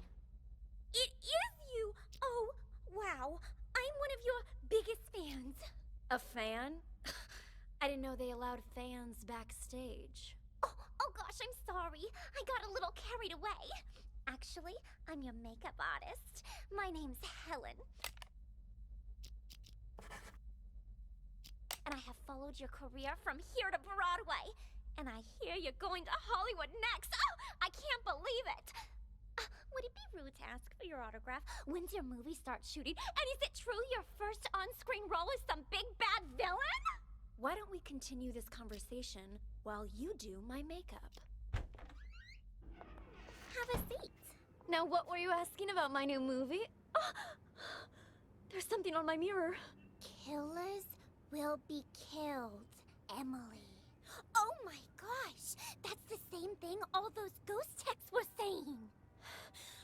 It is you! Oh, wow. I'm one of your biggest fans. A fan? I didn't know they allowed fans backstage. Oh gosh, I'm sorry. I got a little carried away. Actually, I'm your makeup artist. My name's Helen. And I have followed your career from here to Broadway. And I hear you're going to Hollywood next. Oh, I can't believe it. Would it be rude to ask for your autograph? When's your movie start shooting? And is it true your first on-screen role is some big bad villain? Why don't we continue this conversation while you do my makeup? Have a seat. Now, what were you asking about my new movie? Oh, there's something on my mirror. Killers will be killed, Emily. Oh my gosh! That's the same thing all those ghost texts were saying.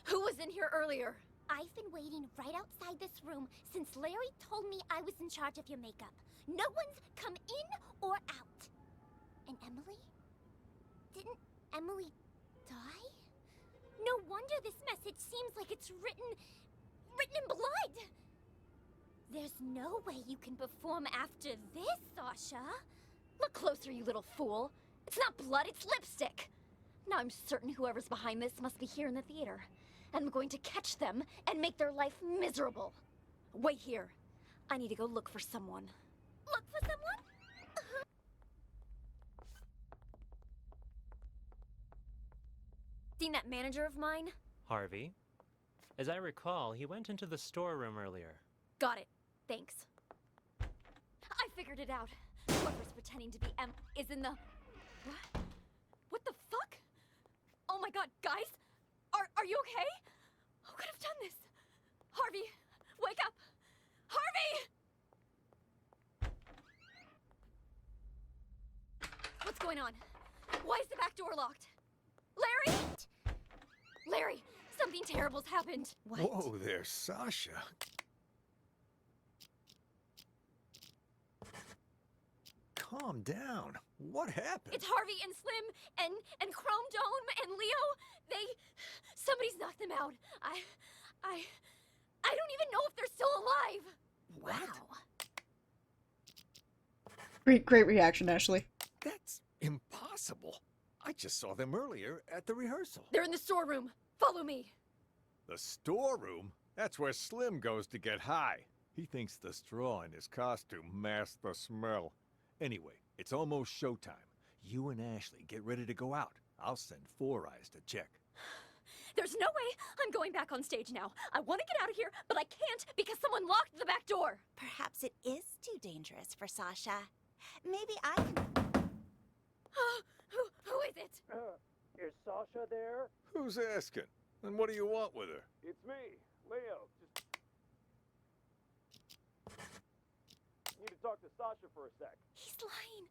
Who was in here earlier? I've been waiting right outside this room since Larry told me I was in charge of your makeup. No one's come in or out. And Emily? Didn't Emily die? No wonder this message seems like it's written in blood. There's no way you can perform after this, Sasha. Look closer, you little fool. It's not blood, it's lipstick. Now I'm certain whoever's behind this must be here in the theater. And I'm going to catch them and make their life miserable. Wait here. I need to go look for someone. Look for someone? Seen that manager of mine? Harvey? As I recall, he went into the storeroom earlier. Got it. Thanks. I figured it out. Whoever's pretending to be M is in the... What? What the fuck? Oh my god, guys! Are you okay? Who could have done this? Harvey, wake up! Harvey! What's going on? Why is the back door locked? Larry! Larry, something terrible's happened. What? Whoa there, Sasha. Calm down. What happened? It's Harvey and Slim and Chrome Dome and Leo. Somebody's knocked them out. I don't even know if they're still alive. Wow. Great reaction, Ashley. That's impossible. I just saw them earlier at the rehearsal. They're in the storeroom. Follow me. The storeroom? That's where Slim goes to get high. He thinks the straw in his costume masks the smell. Anyway, it's almost showtime. You and Ashley get ready to go out. I'll send Four Eyes to check. There's no way I'm going back on stage now. I want to get out of here, but I can't because someone locked the back door. Perhaps it is too dangerous for Sasha. Maybe I can... Who is it? Is Sasha there? Who's asking? And what do you want with her? It's me, Leo. talk to Sasha for a sec. He's lying.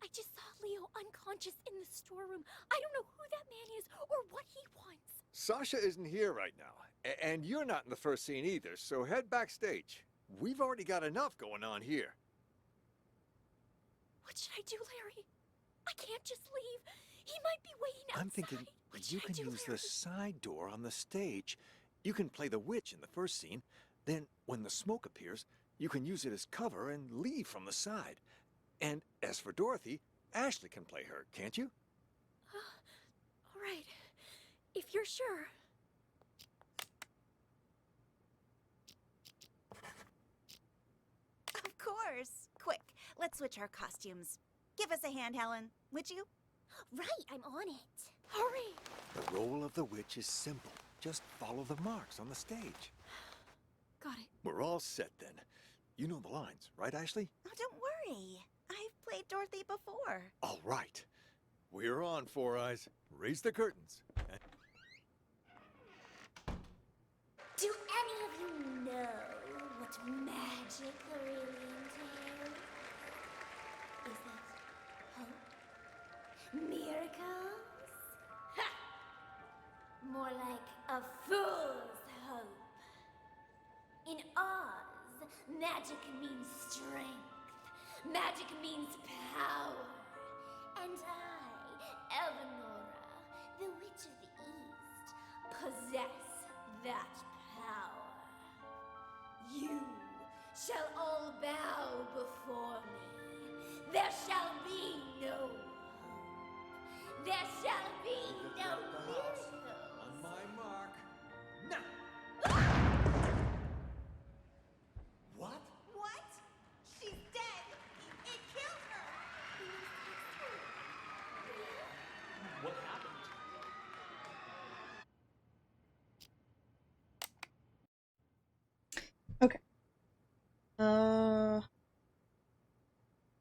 I just saw Leo unconscious in the storeroom. I don't know who that man is or what he wants. Sasha isn't here right now, and you're not in the first scene either, so head backstage. We've already got enough going on here. What should I do, Larry? I can't just leave. He might be waiting outside. I'm thinking What you should I can do, use Larry? the side door on the stage. You can play the witch in the first scene, then when the smoke appears, you can use it as cover and leave from the side. And as for Dorothy, Ashley can play her, can't you? All right. If you're sure. Of course. Quick, let's switch our costumes. Give us a hand, Helen, would you? Right, I'm on it. Hurry! The role of the witch is simple. Just follow the marks on the stage. Got it. We're all set then. You know the lines, right, Ashley? Oh, don't worry. I've played Dorothy before. All right. We're on, Four Eyes. Raise the curtains. Do any of you know what magic really entails? Is it hope? Miracles? Ha! More like a fool's hope. In Oz, magic means strength. Magic means power. And I, Eleonora, the Witch of the East, possess that power. You shall all bow before me. There shall be no hope. There shall be no miracles. On my mark. Now! What? What? She's dead. It killed her. What happened? Okay.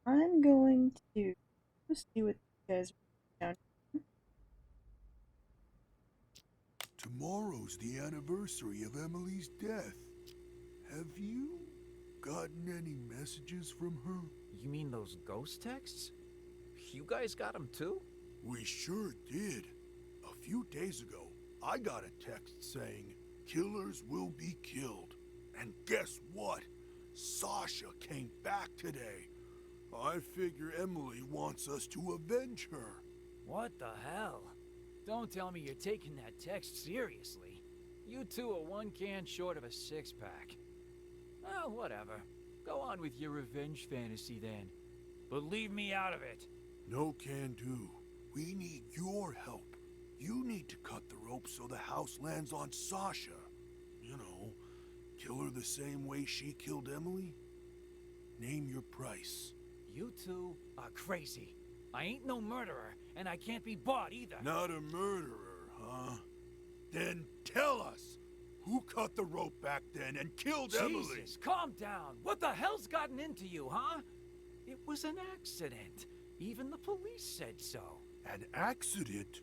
I'm going to just see what you guys are down here. Tomorrow's the anniversary of Emily's death. Have you gotten any messages from her? You mean those ghost texts? You guys got them too? We sure did. A few days ago, I got a text saying, "Killers will be killed." And guess what? Sasha came back today. I figure Emily wants us to avenge her. What the hell? Don't tell me you're taking that text seriously. You two are one can short of a six-pack. Oh, whatever. Go on with your revenge fantasy then. But leave me out of it. No can do. We need your help. You need to cut the rope so the house lands on Sasha. You know, kill her the same way she killed Emily. Name your price. You two are crazy. I ain't no murderer, and I can't be bought either. Not a murderer, huh? Then tell us, who cut the rope back then and killed Emily? Jesus, calm down. What the hell's gotten into you, huh? It was an accident. Even the police said so. An accident?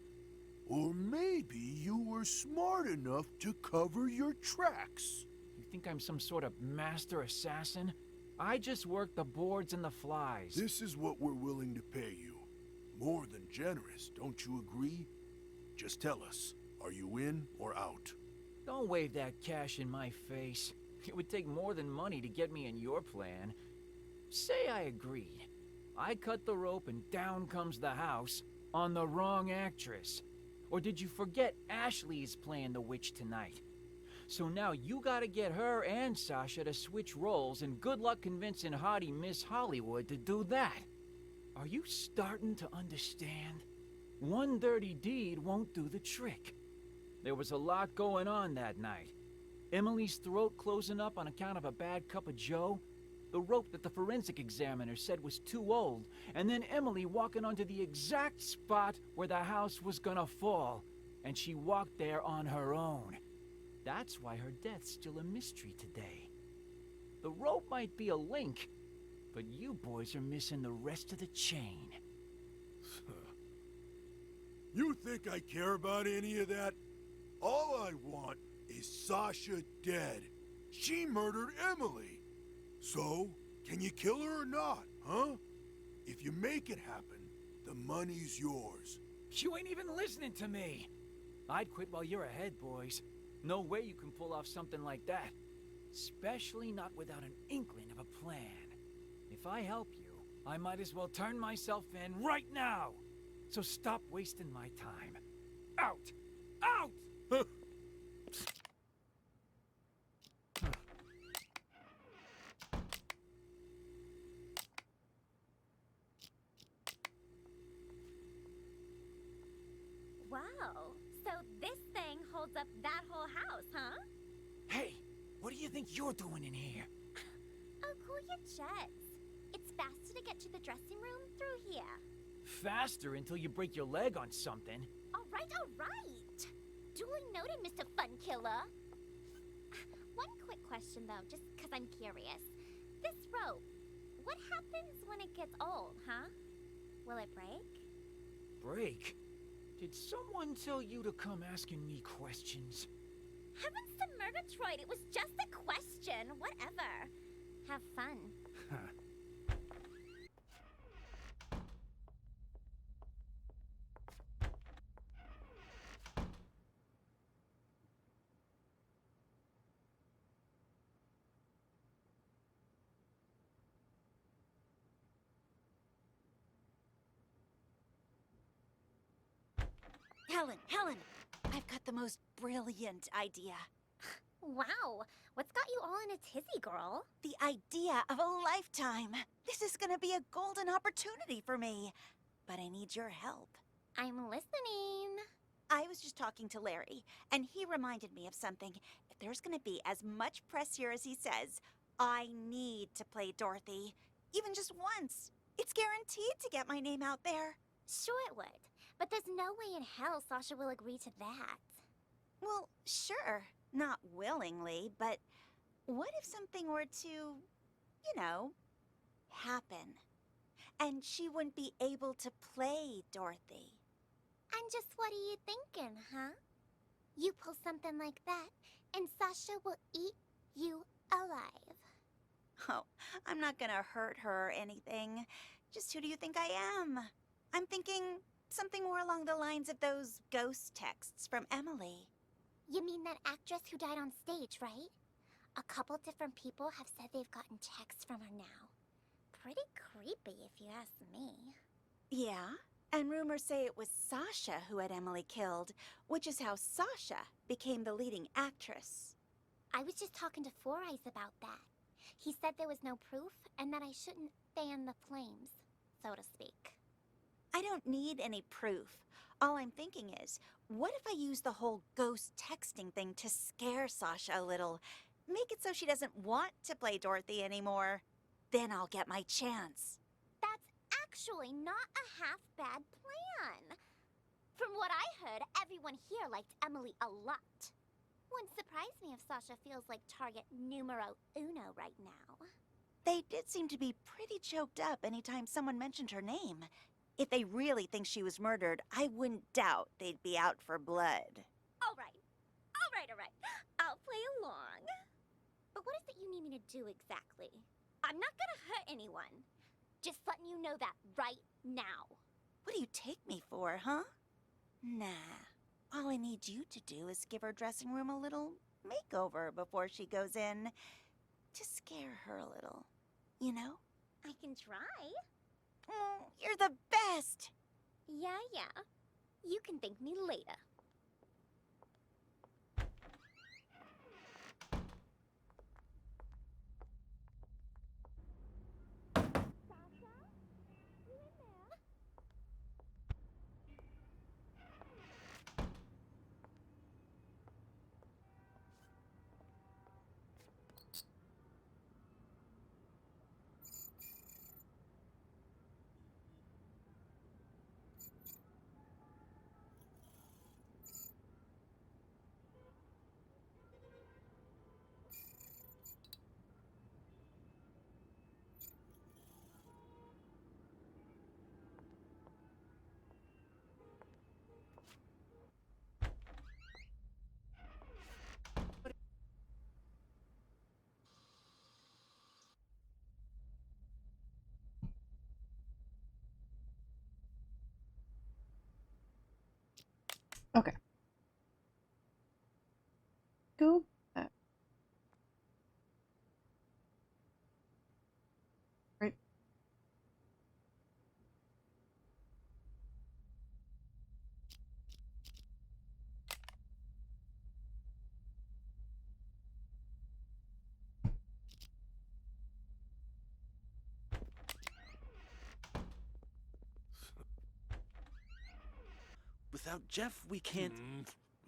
Or maybe you were smart enough to cover your tracks. You think I'm some sort of master assassin? I just work the boards and the flies. This is what we're willing to pay you. More than generous, don't you agree? Just tell us, are you in or out? Don't wave that cash in my face. It would take more than money to get me in your plan. Say I agreed. I cut the rope and down comes the house on the wrong actress. Or did you forget Ashley's playing the witch tonight? So now you gotta get her and Sasha to switch roles, and good luck convincing hottie Miss Hollywood to do that. Are you starting to understand? One dirty deed won't do the trick. There was a lot going on that night. Emily's throat closing up on account of a bad cup of joe, the rope that the forensic examiner said was too old, and then Emily walking onto the exact spot where the house was gonna fall, and she walked there on her own. That's why her death's still a mystery today. The rope might be a link, but you boys are missing the rest of the chain. You think I care about any of that? All I want is Sasha dead. She murdered Emily. So, Can you kill her or not, huh? If you make it happen, the money's yours. You ain't even listening to me. I'd quit while you're ahead, boys. No way you can pull off something like that. Especially not without an inkling of a plan. If I help you, I might as well turn myself in right now. So stop wasting my time. Out! Out! Wow, so this thing holds up that whole house, huh? Hey, what do you think you're doing in here? Oh, cool your jets. It's faster to get to the dressing room through here. Faster until you break your leg on something. All right, all right. Duly noted, Mr. Fun Killer. One quick question, though, just because I'm curious. This rope, what happens when it gets old, huh? Will it break? Break? Did someone tell you to come asking me questions? Heavens to Murgatroyd, it was just a question. Whatever. Have fun. Helen, I've got the most brilliant idea. Wow, what's got you all in a tizzy, girl? The idea of a lifetime. This is gonna be a golden opportunity for me. But I need your help. I'm listening. I was just talking to Larry, and he reminded me of something. If there's gonna be as much press here as he says, I need to play Dorothy. Even just once. It's guaranteed to get my name out there. Sure it would, but there's no way in hell Sasha will agree to that. Well, sure. Not willingly, but what if something were to, happen? And she wouldn't be able to play Dorothy. And just what are you thinking, huh? You pull something like that, and Sasha will eat you alive. Oh, I'm not gonna hurt her or anything. Just who do you think I am? I'm thinking something more along the lines of those ghost texts from Emily. You mean that actress who died on stage, right? A couple different people have said they've gotten texts from her now. Pretty creepy, if you ask me. Yeah, and rumors say it was Sasha who had Emily killed, which is how Sasha became the leading actress. I was just talking to Four Eyes about that. He said there was no proof, and that I shouldn't fan the flames, so to speak. I don't need any proof. All I'm thinking is, what if I use the whole ghost texting thing to scare Sasha a little? Make it so she doesn't want to play Dorothy anymore. Then I'll get my chance. That's actually not a half-bad plan. From what I heard, everyone here liked Emily a lot. Wouldn't surprise me if Sasha feels like target numero uno right now. They did seem to be pretty choked up anytime someone mentioned her name. If they really think she was murdered, I wouldn't doubt they'd be out for blood. All right. I'll play along. But what is it you need me to do exactly? I'm not gonna hurt anyone. Just letting you know that right now. What do you take me for, huh? Nah. All I need you to do is give her dressing room a little makeover before she goes in. To scare her a little. You know? I can try. You're the best! Yeah. You can thank me later. Okay. Go back. Right. Without Jeff, we can't...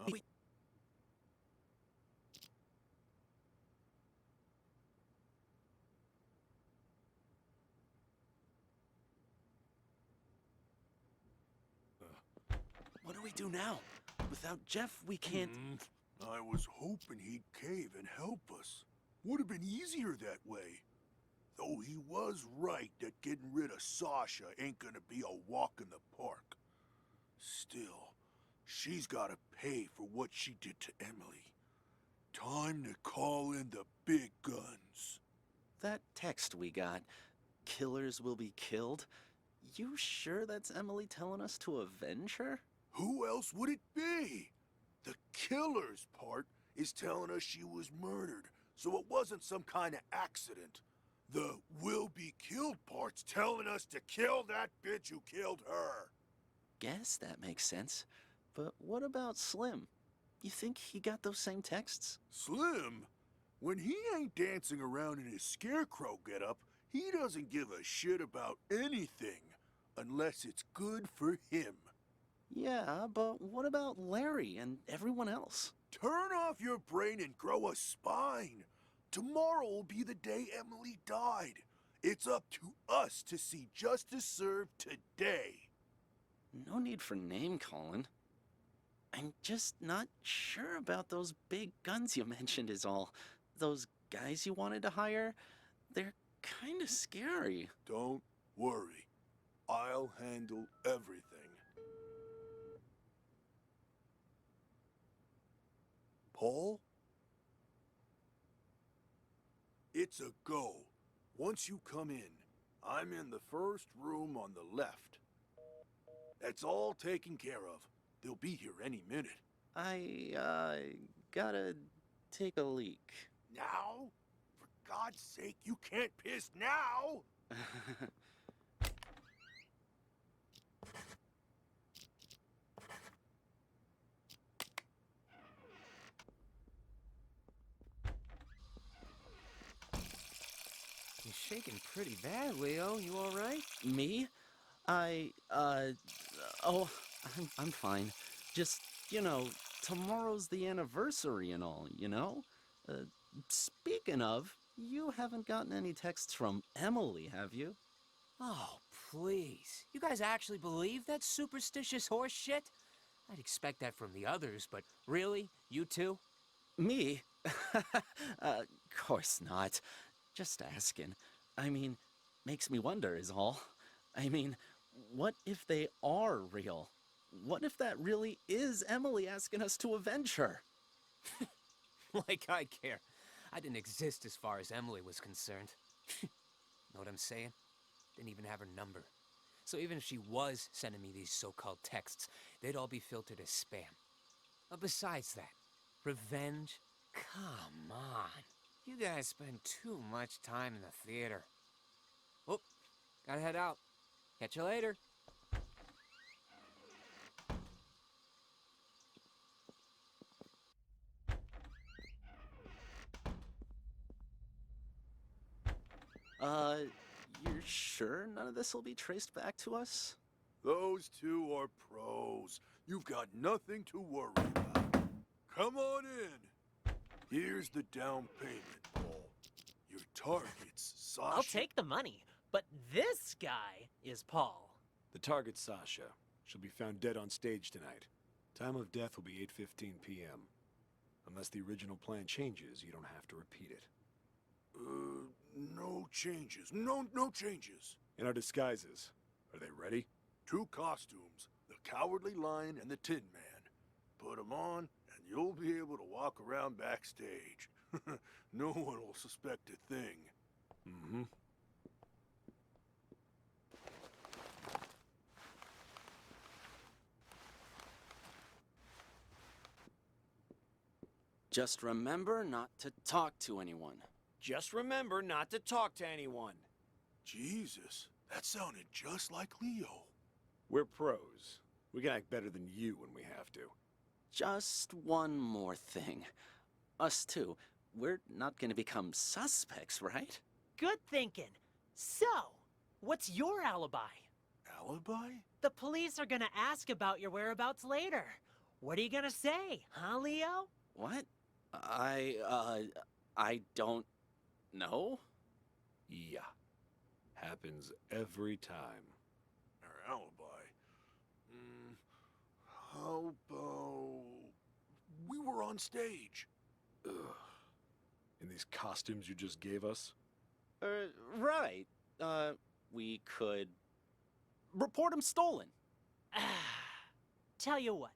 We... What do we do now? Without Jeff, we can't... I was hoping he'd cave and help us. Would have been easier that way. Though he was right that getting rid of Sasha ain't gonna be a walk in the park. Still, she's gotta pay for what she did to Emily. Time to call in the big guns. That text we got, killers will be killed. You sure that's Emily telling us to avenge her? Who else would it be? The killer's part is telling us she was murdered, so it wasn't some kind of accident. The will be killed part's telling us to kill that bitch who killed her. Guess that makes sense. But what about Slim? You think he got those same texts? Slim? When he ain't dancing around in his scarecrow getup, he doesn't give a shit about anything, unless it's good for him. Yeah, but what about Larry and everyone else? Turn off your brain and grow a spine. Tomorrow will be the day Emily died. It's up to us to see justice served today. No need for name-calling. I'm just not sure about those big guns you mentioned is all. Those guys you wanted to hire, they're kind of scary. Don't worry. I'll handle everything. Paul? It's a go. Once you come in, I'm in the first room on the left. That's all taken care of. They'll be here any minute. I gotta take a leak. Now? For God's sake, you can't piss now! You're shaking pretty bad, Leo. You all right? Me? Oh, I'm fine. Just, you know, tomorrow's the anniversary and all, you know? Speaking of, you haven't gotten any texts from Emily, have you? Oh, please. You guys actually believe that superstitious horse shit? I'd expect that from the others, but really? You two? Me? Course not. Just asking. I mean, makes me wonder is all. I mean, what if they are real? What if that really is Emily asking us to avenge her? Like I care. I didn't exist as far as Emily was concerned. Know what I'm saying? Didn't even have her number. So even if she was sending me these so-called texts, they'd all be filtered as spam. But besides that, revenge? Come on. You guys spend too much time in the theater. Oh, gotta head out. Catch you later. You're sure none of this will be traced back to us? Those two are pros. You've got nothing to worry about. Come on in. Here's the down payment, Paul. Your target's Sasha. I'll take the money, but this guy is Paul. The target's Sasha. She'll be found dead on stage tonight. Time of death will be 8:15 p.m. Unless the original plan changes, you don't have to repeat it. No changes. No changes. In our disguises, are they ready? 2 costumes, the Cowardly Lion and the Tin Man. Put 'em on, and you'll be able to walk around backstage. No one will suspect a thing. Mm-hmm. Just remember not to talk to anyone. Just remember not to talk to anyone. Jesus, that sounded just like Leo. We're pros. We can act better than you when we have to. Just one more thing. Us two, we're not gonna become suspects, right? Good thinking. So, what's your alibi? Alibi? The police are gonna ask about your whereabouts later. What are you gonna say, huh, Leo? What? I don't know. Yeah. Happens every time. Our alibi? How about... we were on stage. Ugh. In these costumes you just gave us? Right. We could report him stolen. Tell you what,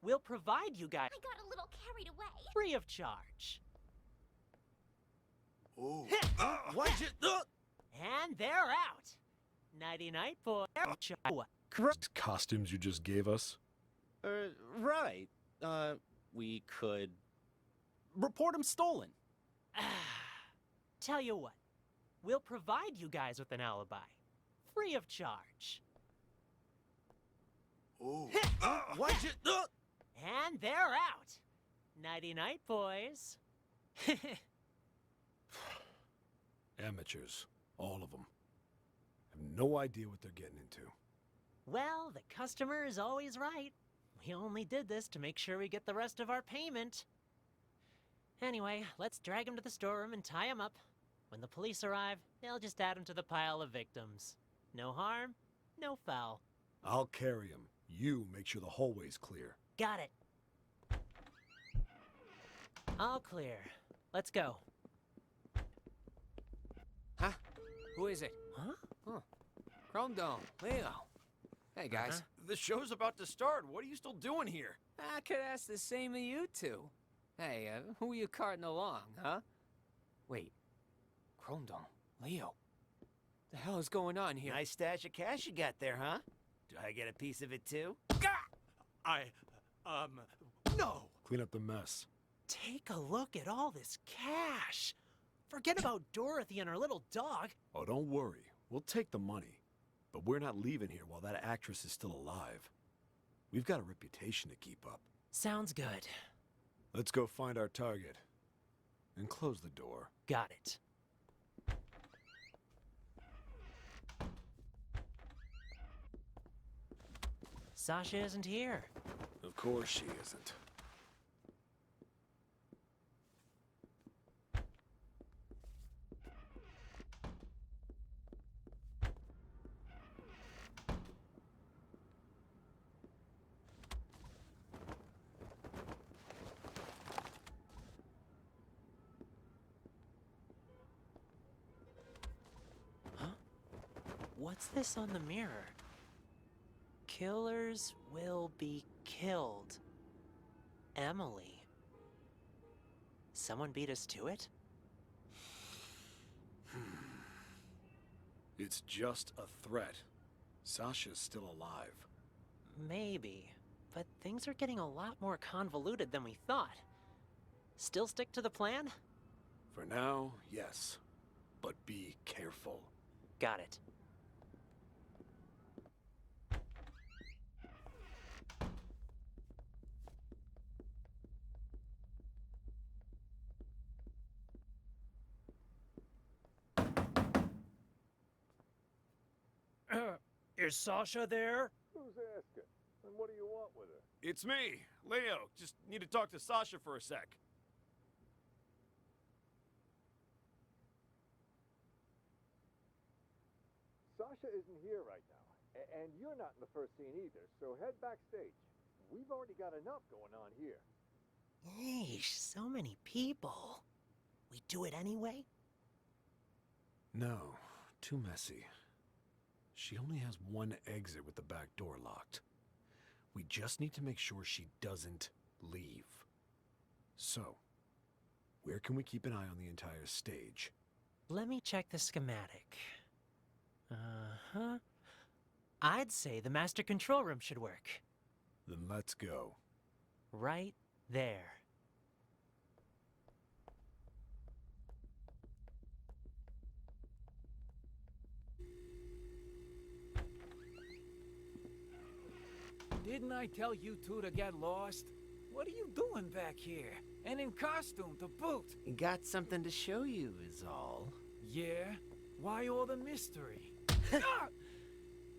we'll provide you guys I got a little carried away. free of charge. Oh. Why'd you... And they're out. Nighty-night, boy. These costumes you just gave us? Right. We could report him stolen. Tell you what, we'll provide you guys with an alibi. Free of charge. Oh. Why'd you... And they're out. Nighty-night, boys. Amateurs. All of them. Have no idea what they're getting into. Well, the customer is always right. We only did this to make sure we get the rest of our payment. Anyway, let's drag him to the storeroom and tie him up. When the police arrive, they'll just add him to the pile of victims. No harm, no foul. I'll carry him. You make sure the hallway's clear. Got it. All clear. Let's go. Huh? Who is it? Huh? Huh. Chrome Dome, Leo. Hey, guys. The show's about to start. What are you still doing here? I could ask the same of you two. Hey, who are you carting along, huh? Wait. Chrome Dome, Leo. The hell is going on here? Nice stash of cash you got there, huh? Do I get a piece of it too? No! Clean up the mess. Take a look at all this cash. Forget about Dorothy and her little dog. Oh, don't worry. We'll take the money. But we're not leaving here while that actress is still alive. We've got a reputation to keep up. Sounds good. Let's go find our target. And close the door. Got it. Sasha isn't here. Of course she isn't. What's this on the mirror? Killers will be killed. Emily. Someone beat us to it? It's just a threat. Sasha's still alive. Maybe, but things are getting a lot more convoluted than we thought. Still stick to the plan? For now, yes. But be careful. Got it. Is Sasha there? Who's asking? And what do you want with her? It's me, Leo. Just need to talk to Sasha for a sec. Sasha isn't here right now. And you're not in the first scene either, so head backstage. We've already got enough going on here. Yeesh, so many people. We do it anyway? No, too messy. She only has one exit with the back door locked. We just need to make sure she doesn't leave. So, where can we keep an eye on the entire stage? Let me check the schematic. Uh-huh. I'd say the master control room should work. Then let's go. Right there. Didn't I tell you two to get lost? What are you doing back here? And in costume to boot? Got something to show you is all. Yeah? Why all the mystery?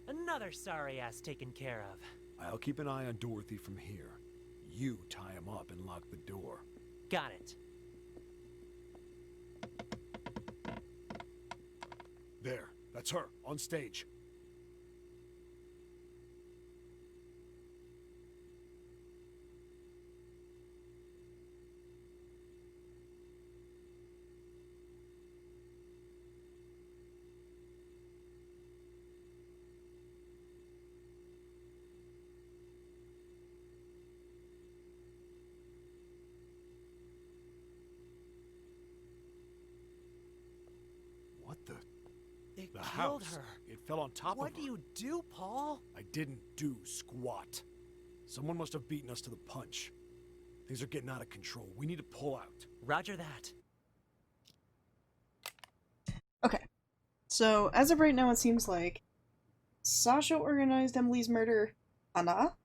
Another sorry ass taken care of. I'll keep an eye on Dorothy from here. You tie him up and lock the door. Got it. There, that's her, on stage. What the? It The killed house. her. It fell on top of her. What do you do, Paul? I didn't do squat. Someone must have beaten us to the punch. Things are getting out of control. We need to pull out. Roger that. Okay. So, as of right now, it seems like Sasha organized Emily's murder. Anna?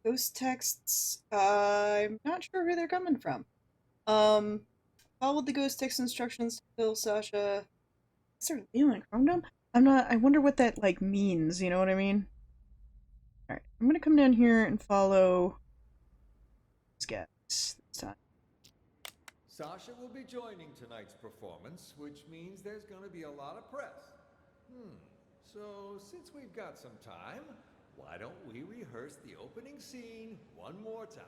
Ghost texts, I'm not sure where they're coming from. Followed the ghost text instructions to kill Sasha. Is there Leo and Chromedom? I wonder what that, like, means, you know what I mean? Alright, I'm gonna come down here and follow these guys this time. Sasha will be joining tonight's performance, which means there's gonna be a lot of press. So since we've got some time, why don't we rehearse the opening scene one more time?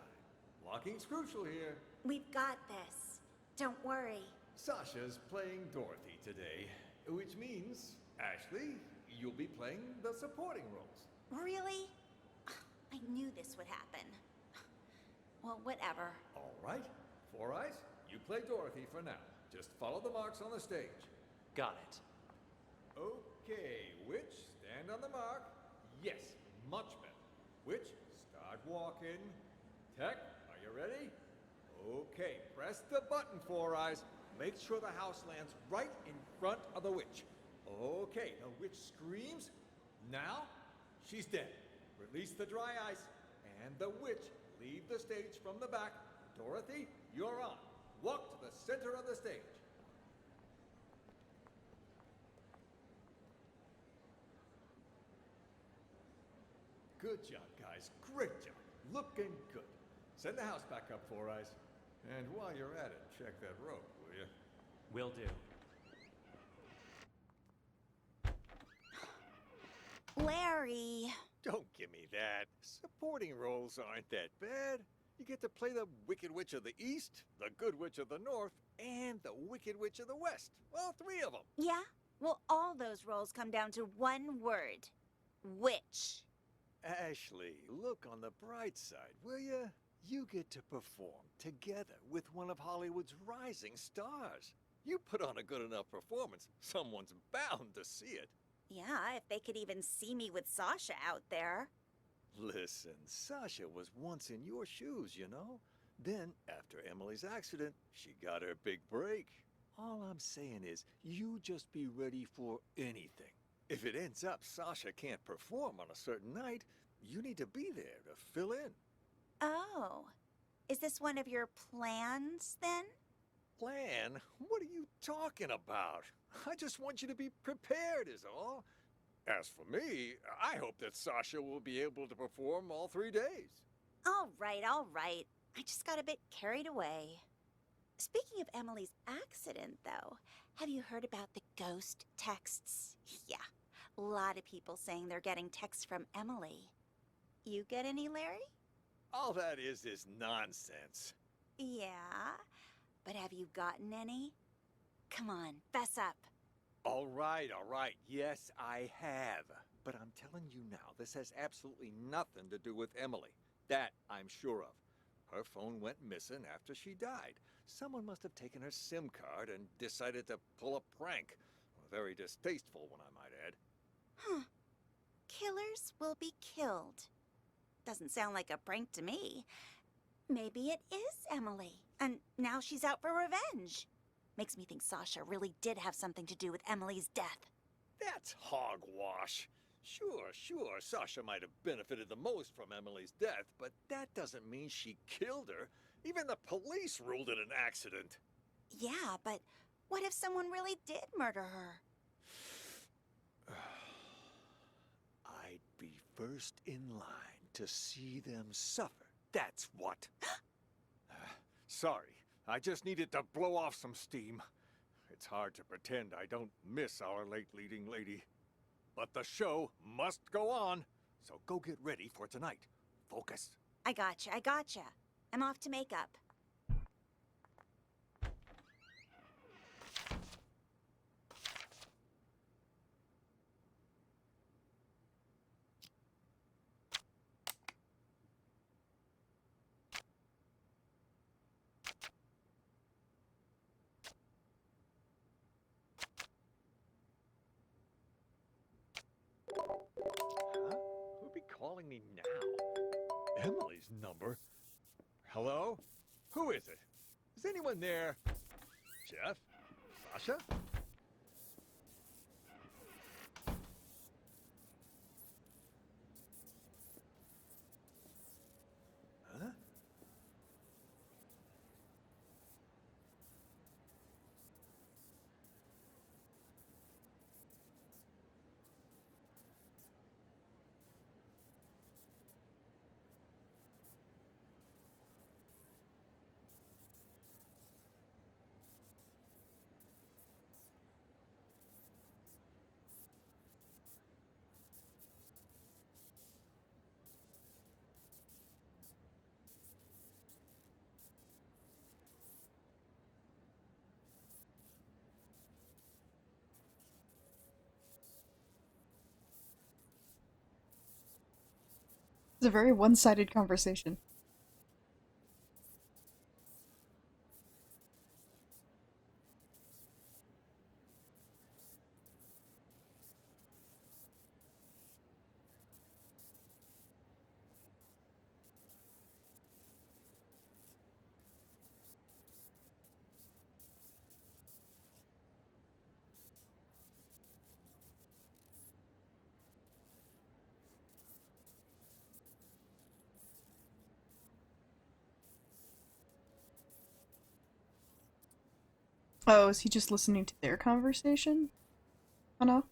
Blocking's crucial here. We've got this. Don't worry. Sasha's playing Dorothy today, which means, Ashley, you'll be playing the supporting roles. Really? I knew this would happen. Well, whatever. All right. Four Eyes, you play Dorothy for now. Just follow the marks on the stage. Got it. Okay, Witch, stand on the mark. Yes, much better. Witch, start walking. Tech, are you ready? Okay, press the button, Four Eyes. Make sure the house lands right in front of the witch. Okay, the witch screams. Now, she's dead. Release the dry ice. And the witch, leave the stage from the back. Dorothy, you're on. Walk to the center of the stage. Good job, guys. Great job. Looking good. Send the house back up, Four Eyes. And while you're at it, check that rope, will you? Will do. Larry. Don't give me that. Supporting roles aren't that bad. You get to play the Wicked Witch of the East, the Good Witch of the North, and the Wicked Witch of the West. All three of them. Yeah? Well, all those roles come down to one word. Witch. Ashley, look on the bright side, will you? You get to perform together with one of Hollywood's rising stars. You put on a good enough performance, someone's bound to see it. Yeah, if they could even see me with Sasha out there. Listen, Sasha was once in your shoes, you know? Then, after Emily's accident, she got her big break. All I'm saying is, you just be ready for anything. If it ends up Sasha can't perform on a certain night, you need to be there to fill in. Oh. Is this one of your plans, then? Plan? What are you talking about? I just want you to be prepared is all. As for me, I hope that Sasha will be able to perform all 3 days. All right, all right. I just got a bit carried away. Speaking of Emily's accident, though, have you heard about the ghost texts? Yeah, a lot of people saying they're getting texts from Emily. You get any, Larry? All that is nonsense. Yeah, but have you gotten any? Come on, fess up. All right. Yes, I have. But I'm telling you now, this has absolutely nothing to do with Emily. That I'm sure of. Her phone went missing after she died. Someone must have taken her SIM card and decided to pull a prank. A very distasteful one, I might add. Huh. Killers will be killed. Doesn't sound like a prank to me. Maybe it is Emily, and now she's out for revenge. Makes me think Sasha really did have something to do with Emily's death. That's hogwash. Sure, Sasha might have benefited the most from Emily's death, but that doesn't mean she killed her. Even the police ruled it an accident. Yeah, but what if someone really did murder her? I'd be first in line to see them suffer. That's what. Sorry, I just needed to blow off some steam. It's hard to pretend I don't miss our late leading lady. But the show must go on, so go get ready for tonight. Focus. I gotcha. I'm off to makeup. Huh? Who'd be calling me now? Emily's number? Hello? Who is it? Is anyone there? Jeff? Sasha? Huh? It's a very one-sided conversation. Oh, is he just listening to their conversation? Oh no.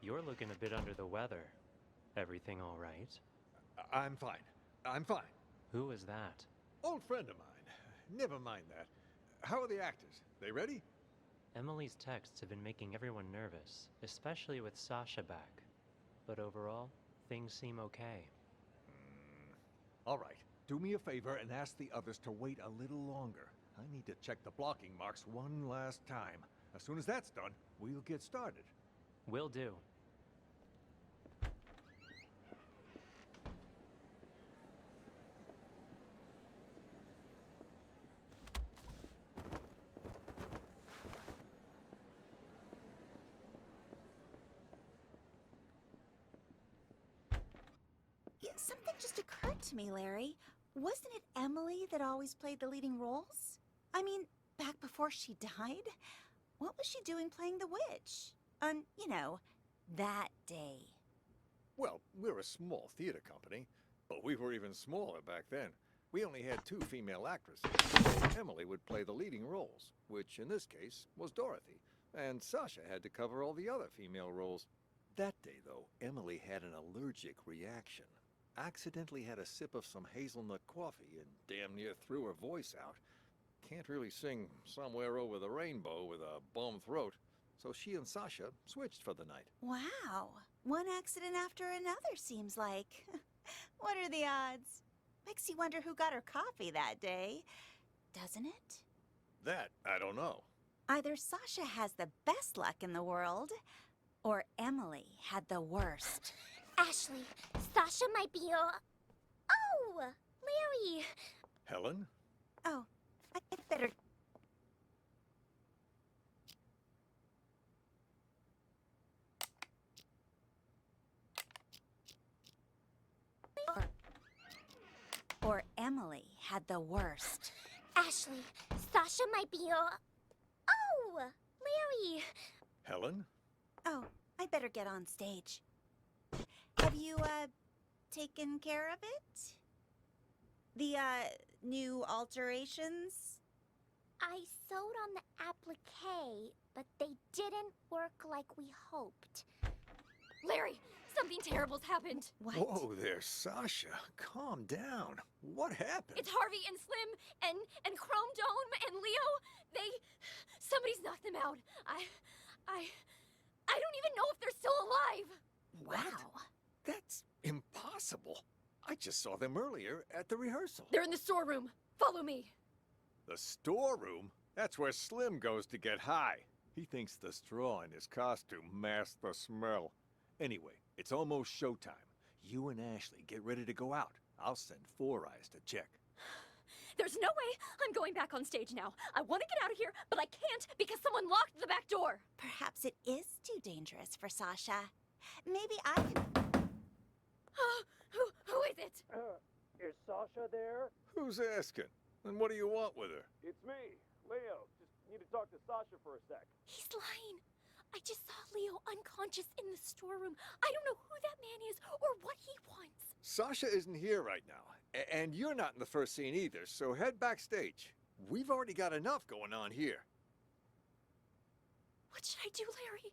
You're looking a bit under the weather. Everything all right? I'm fine. I'm fine. Who is that? Old friend of mine. Never mind that. How are the actors? They ready? Emily's texts have been making everyone nervous, especially with Sasha back. But overall, things seem okay. All right. Do me a favor and ask the others to wait a little longer. I need to check the blocking marks one last time. As soon as that's done, we'll get started. Will do. Yeah, something just occurred to me, Larry. Wasn't it Emily that always played the leading roles? I mean, back before she died? What was she doing playing the witch? On, you know, that day. Well, we're a small theater company, but we were even smaller back then. We only had 2 female actresses. Emily would play the leading roles, which in this case was Dorothy, and Sasha had to cover all the other female roles. That day, though, Emily had an allergic reaction. Accidentally had a sip of some hazelnut coffee and damn near threw her voice out. Can't really sing Somewhere Over the Rainbow with a bum throat, so she and Sasha switched for the night. Wow. One accident after another, seems like. What are the odds? Makes you wonder who got her coffee that day, doesn't it? That, I don't know. Either Sasha has the best luck in the world, Or Emily had the worst. Ashley, Sasha might be your... Oh! Larry! Helen? Oh, I better... Or Emily had the worst. Ashley, Sasha might be your... Oh! Larry! Helen? Oh, I better get on stage. Have you, taken care of it? The, new alterations? I sewed on the applique, but they didn't work like we hoped. Larry, something terrible's happened. What? Whoa there, Sasha. Calm down. What happened? It's Harvey and Slim and Chrome Dome and Leo. Somebody's knocked them out. I don't even know if they're still alive. Wow. That's impossible. I just saw them earlier at the rehearsal. They're in the storeroom. Follow me. The storeroom? That's where Slim goes to get high. He thinks the straw in his costume masks the smell. Anyway, it's almost showtime. You and Ashley get ready to go out. I'll send Four Eyes to check. There's no way I'm going back on stage now. I want to get out of here, but I can't because someone locked the back door. Perhaps it is too dangerous for Sasha. Maybe I can... Who is it? Is Sasha there? Who's asking? And what do you want with her? It's me, Leo. Just need to talk to Sasha for a sec. He's lying. I just saw Leo unconscious in the storeroom. I don't know who that man is or what he wants. Sasha isn't here right now. And you're not in the first scene either, so head backstage. We've already got enough going on here. What should I do, Larry?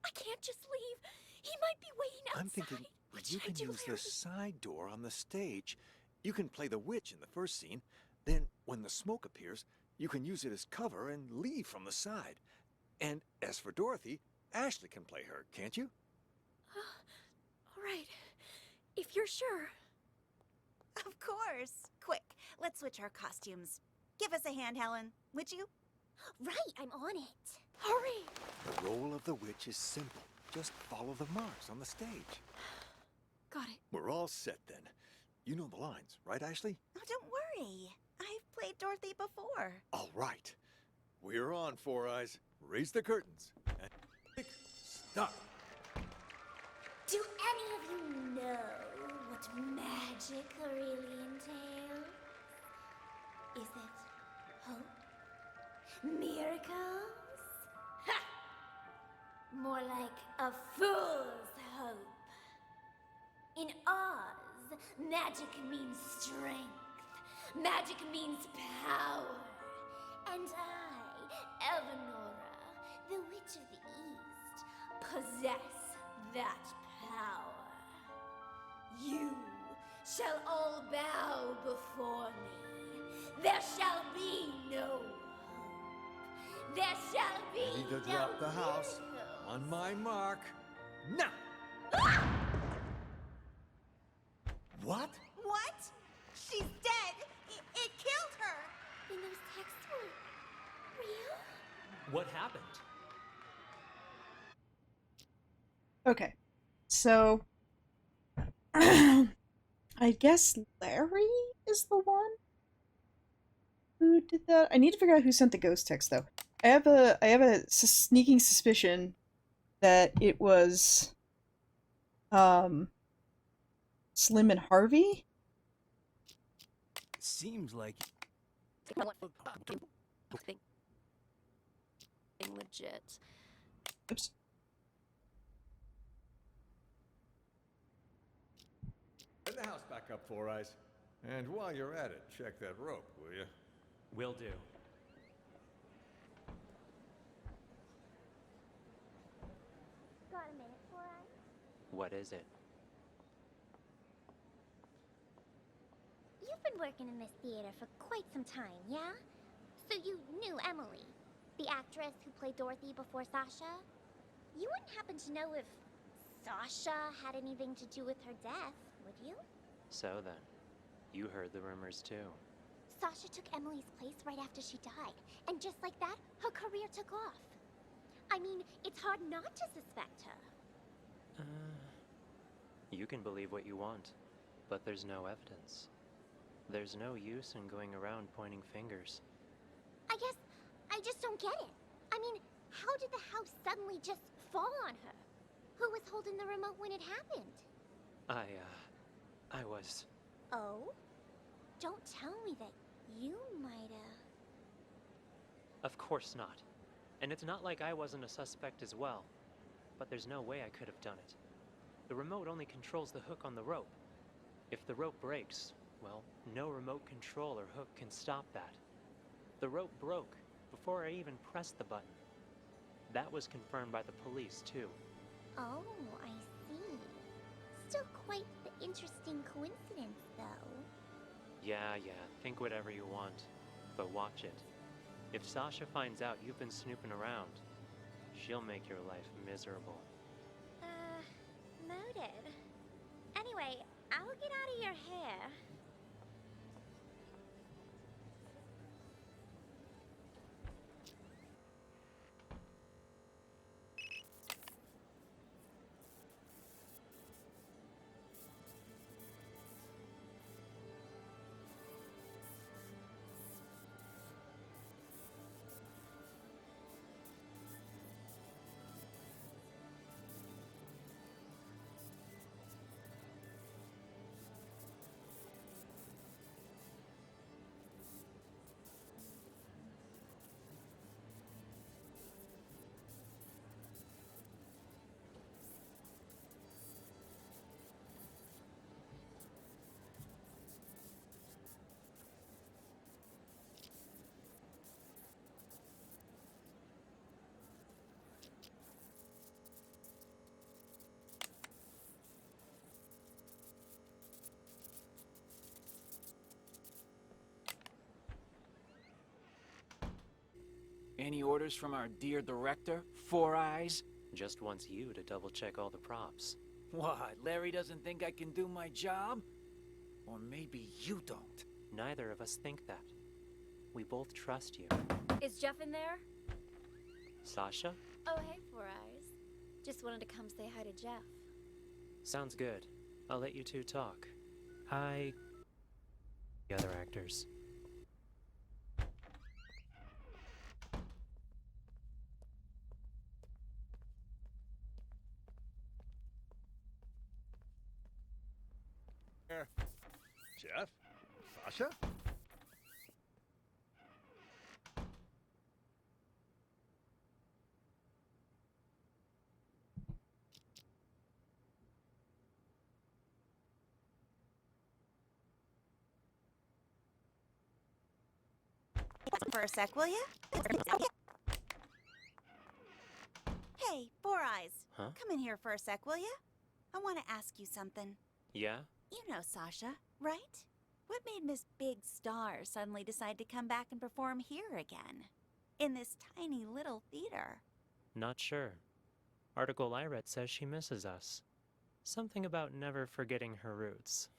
I can't just leave. He might be waiting outside. I'm thinking you can use the side door on the stage. You can play the witch in the first scene. Then, when the smoke appears, you can use it as cover and leave from the side. And as for Dorothy, Ashley can play her, can't you? All right. If you're sure. Of course. Quick, let's switch our costumes. Give us a hand, Helen, would you? Right, I'm on it. Hurry! The role of the witch is simple. Just follow the marks on the stage. Got it. We're all set then. You know the lines, right, Ashley? Oh, don't worry. I've played Dorothy before. All right. We're on, Four Eyes. Raise the curtains. And stop. Do any of you know what magic really entails? Is it hope? Miracles? Ha! More like a fool's hope. In Oz, magic means strength. Magic means power. And I, Eleonora, the Witch of the East, possess that power. You shall all bow before me. There shall be no hope. There shall be Ready to no drop the house. miracles. On my mark. Now! What? What? She's dead! It killed her! Then those texts were real? What happened? Okay. So... I guess Larry is the one who did that? I need to figure out who sent the ghost text, though. I have a sneaking suspicion that it was Slim and Harvey. Seems like legit. Oops. Get the house back up, Four Eyes. And while you're at it, check that rope, will you? Will do. Got a minute for us? What is it? You've been working in this theater for quite some time, yeah? So you knew Emily, the actress who played Dorothy before Sasha? You wouldn't happen to know if Sasha had anything to do with her death, would you? So then, you heard the rumors too. Sasha took Emily's place right after she died, and just like that, her career took off. I mean, it's hard not to suspect her. You can believe what you want, but there's no evidence. There's no use in going around pointing fingers. I guess I just don't get it. I mean, how did the house suddenly just fall on her? Who was holding the remote when it happened? I was... Oh? Don't tell me that you might've... Of course not. And it's not like I wasn't a suspect as well. But there's no way I could have done it. The remote only controls the hook on the rope. If the rope breaks, well, no remote control or hook can stop that. The rope broke before I even pressed the button. That was confirmed by the police, too. Oh, I see. Still quite the interesting coincidence, though. Yeah, think whatever you want. But watch it. If Sasha finds out you've been snooping around, she'll make your life miserable. Noted. Anyway, I'll get out of your hair. Any orders from our dear director, Four Eyes? Just wants you to double-check all the props. What, Larry doesn't think I can do my job? Or maybe you don't. Neither of us think that. We both trust you. Is Jeff in there? Sasha? Oh, hey, Four Eyes. Just wanted to come say hi to Jeff. Sounds good. I'll let you two talk. Hi... the other actors. Jeff? Sasha? For a sec, will you? Hey, Four Eyes. Huh? Come in here for a sec, will you? I want to ask you something. Yeah? You know Sasha, right? What made Miss Big Star suddenly decide to come back and perform here again? In this tiny little theater? Not sure. Article I read says she misses us. Something about never forgetting her roots.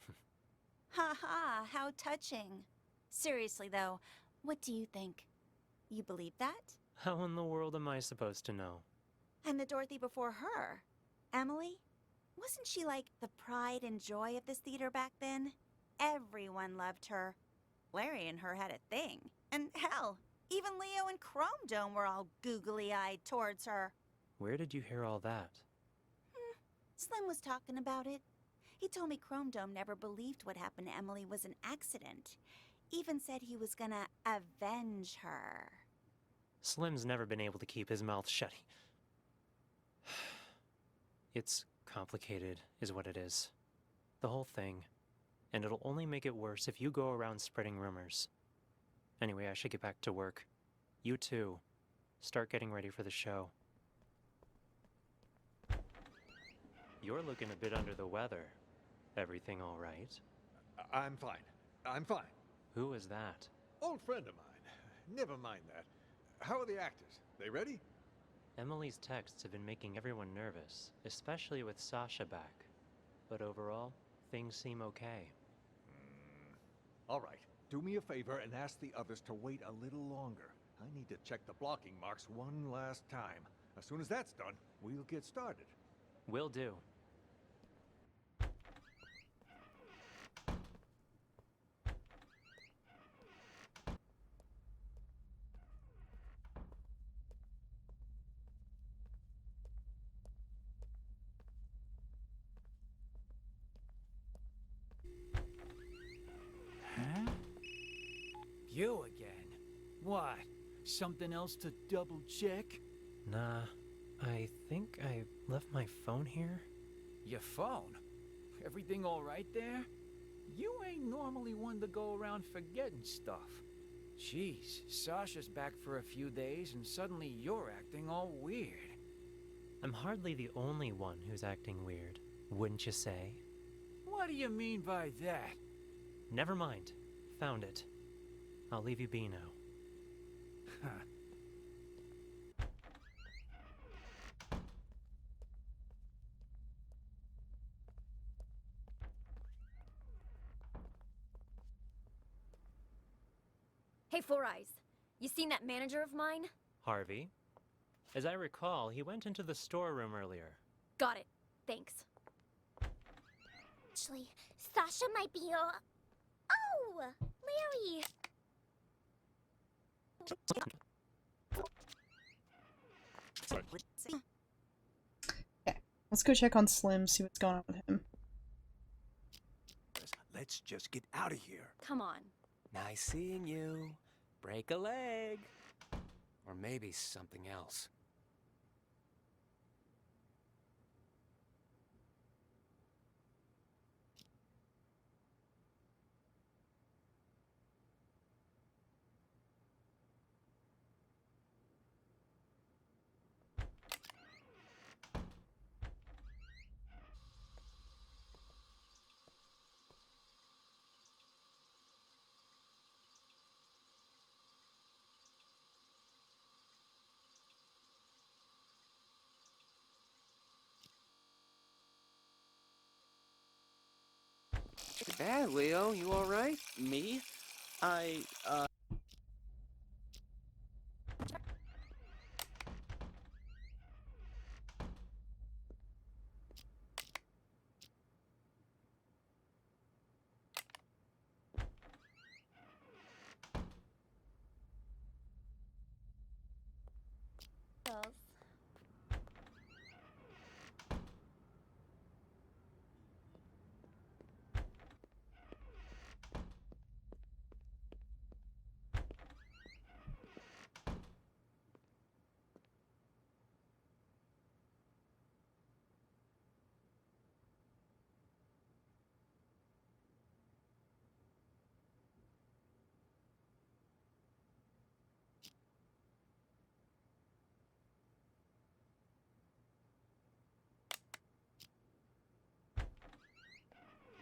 Ha ha, how touching. Seriously though, what do you think? You believe that? How in the world am I supposed to know? And the Dorothy before her, Emily? Wasn't she like the pride and joy of this theater back then? Everyone loved her. Larry and her had a thing. And hell, even Leo and Chrome Dome were all googly-eyed towards her. Where did you hear all that? Slim was talking about it. He told me Chrome Dome never believed what happened to Emily was an accident. Even said he was gonna avenge her. Slim's never been able to keep his mouth shut. It's complicated, is what it is. The whole thing. And it'll only make it worse if you go around spreading rumors. Anyway, I should get back to work. You too. Start getting ready for the show. You're looking a bit under the weather. Everything all right? I'm fine. I'm fine. Who is that? Old friend of mine. Never mind that. How are the actors? They ready? Emily's texts have been making everyone nervous, especially with Sasha back. But overall, things seem okay. All right. Do me a favor and ask the others to wait a little longer. I need to check the blocking marks one last time. As soon as that's done, we'll get started. Will do. Huh? You again? What? Something else to double check? Nah, I think I left my phone here. Your phone? Everything all right there? You ain't normally one to go around forgetting stuff. Jeez, Sasha's back for a few days and suddenly you're acting all weird. I'm hardly the only one who's acting weird, wouldn't you say? What do you mean by that? Never mind. Found it. I'll leave you be now. Huh. Hey, Four Eyes. You seen that manager of mine? Harvey? As I recall, he went into the storeroom earlier. Got it. Thanks. Actually, Sasha might be Oh! Larry! Okay, let's go check on Slim, see what's going on with him. Let's just get out of here. Come on. Nice seeing you. Break a leg. Or maybe something else. Bad, Leo. You alright? Me? I.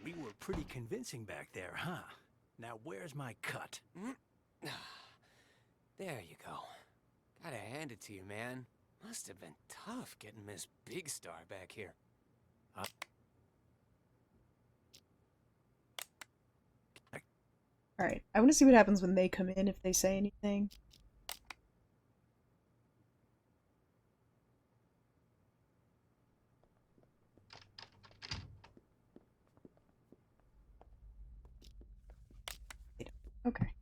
We were pretty convincing back there, huh? Now where's my cut? There you go. Gotta hand it to you, man. Must have been tough getting Miss Big Star back here. Alright, I want to see what happens when they come in, if they say anything. Okay.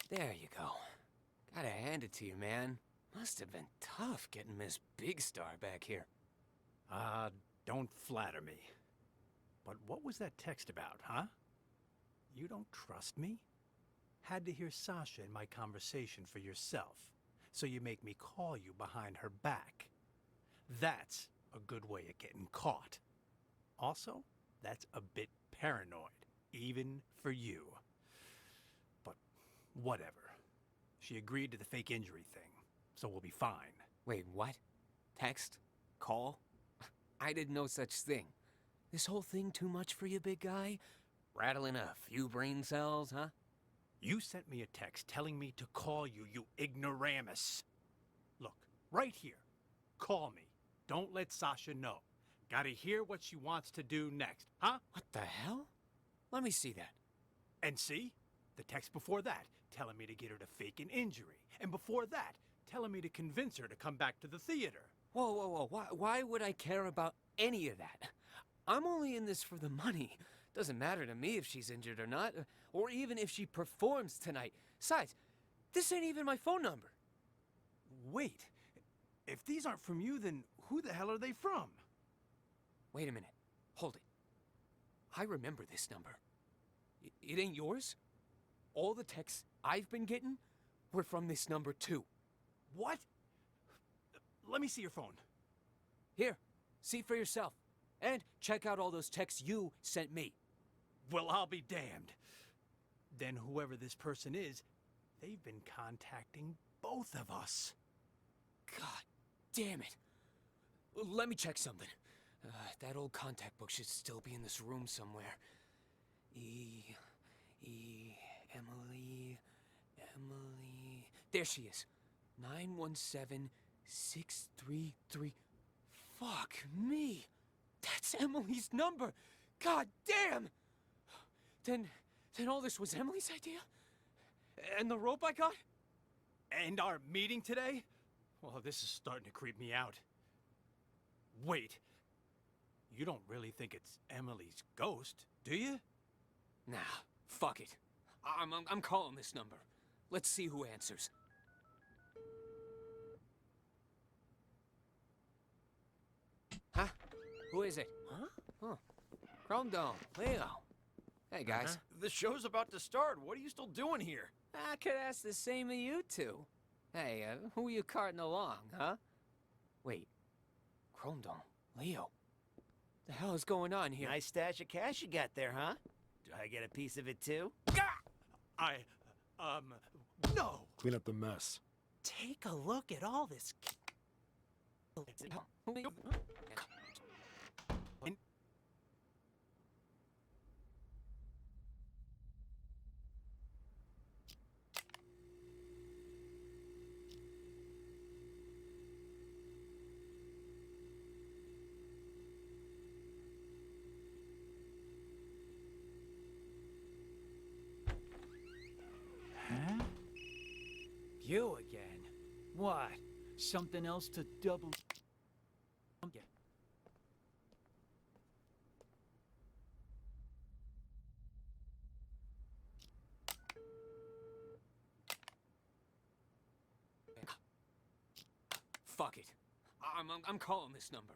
There you go. Gotta hand it to you, man. Must have been tough getting Miss Big Star back here. Don't flatter me. But what was that text about, huh? You don't trust me? Had to hear Sasha in my conversation for yourself, so you make me call you behind her back. That's a good way of getting caught. Also, that's a bit paranoid, even for you. But whatever. She agreed to the fake injury thing, so we'll be fine. Wait, what? Text? Call? I did no such thing. This whole thing too much for you, big guy? Rattling a few brain cells, huh? You sent me a text telling me to call you, you ignoramus. Look, right here. Call me. Don't let Sasha know. Gotta hear what she wants to do next, huh? What the hell? Let me see that. And see? The text before that, telling me to get her to fake an injury. And before that, telling me to convince her to come back to the theater. Whoa, whoa, whoa. Why would I care about any of that? I'm only in this for the money. Doesn't matter to me if she's injured or not, or even if she performs tonight. Besides, this ain't even my phone number. Wait, if these aren't from you, then who the hell are they from? Wait a minute. Hold it. I remember this number. It ain't yours? All the texts I've been getting were from this number too. What? Let me see your phone. Here, see for yourself. And check out all those texts you sent me. Well, I'll be damned. Then whoever this person is, they've been contacting both of us. God damn it. Let me check something. That old contact book should still be in this room somewhere. Emily. There she is. 917633. Fuck me. That's Emily's number. God damn. Then all this was Emily's idea? And the rope I got? And our meeting today? Well, this is starting to creep me out. Wait. You don't really think it's Emily's ghost, do you? Nah, fuck it. I'm calling this number. Let's see who answers. Huh? Who is it? Huh? Chrome Dome, Leo. Hey, guys. The show's about to start. What are you still doing here? I could ask the same of you two. Hey, who are you carting along, huh? Wait. Chrome Dome, Leo. The hell is going on here? Nice stash of cash you got there, huh? Do I get a piece of it too? No! Clean up the mess. Take a look at all this. You again? What? Something else to double... Fuck it. I'm calling this number.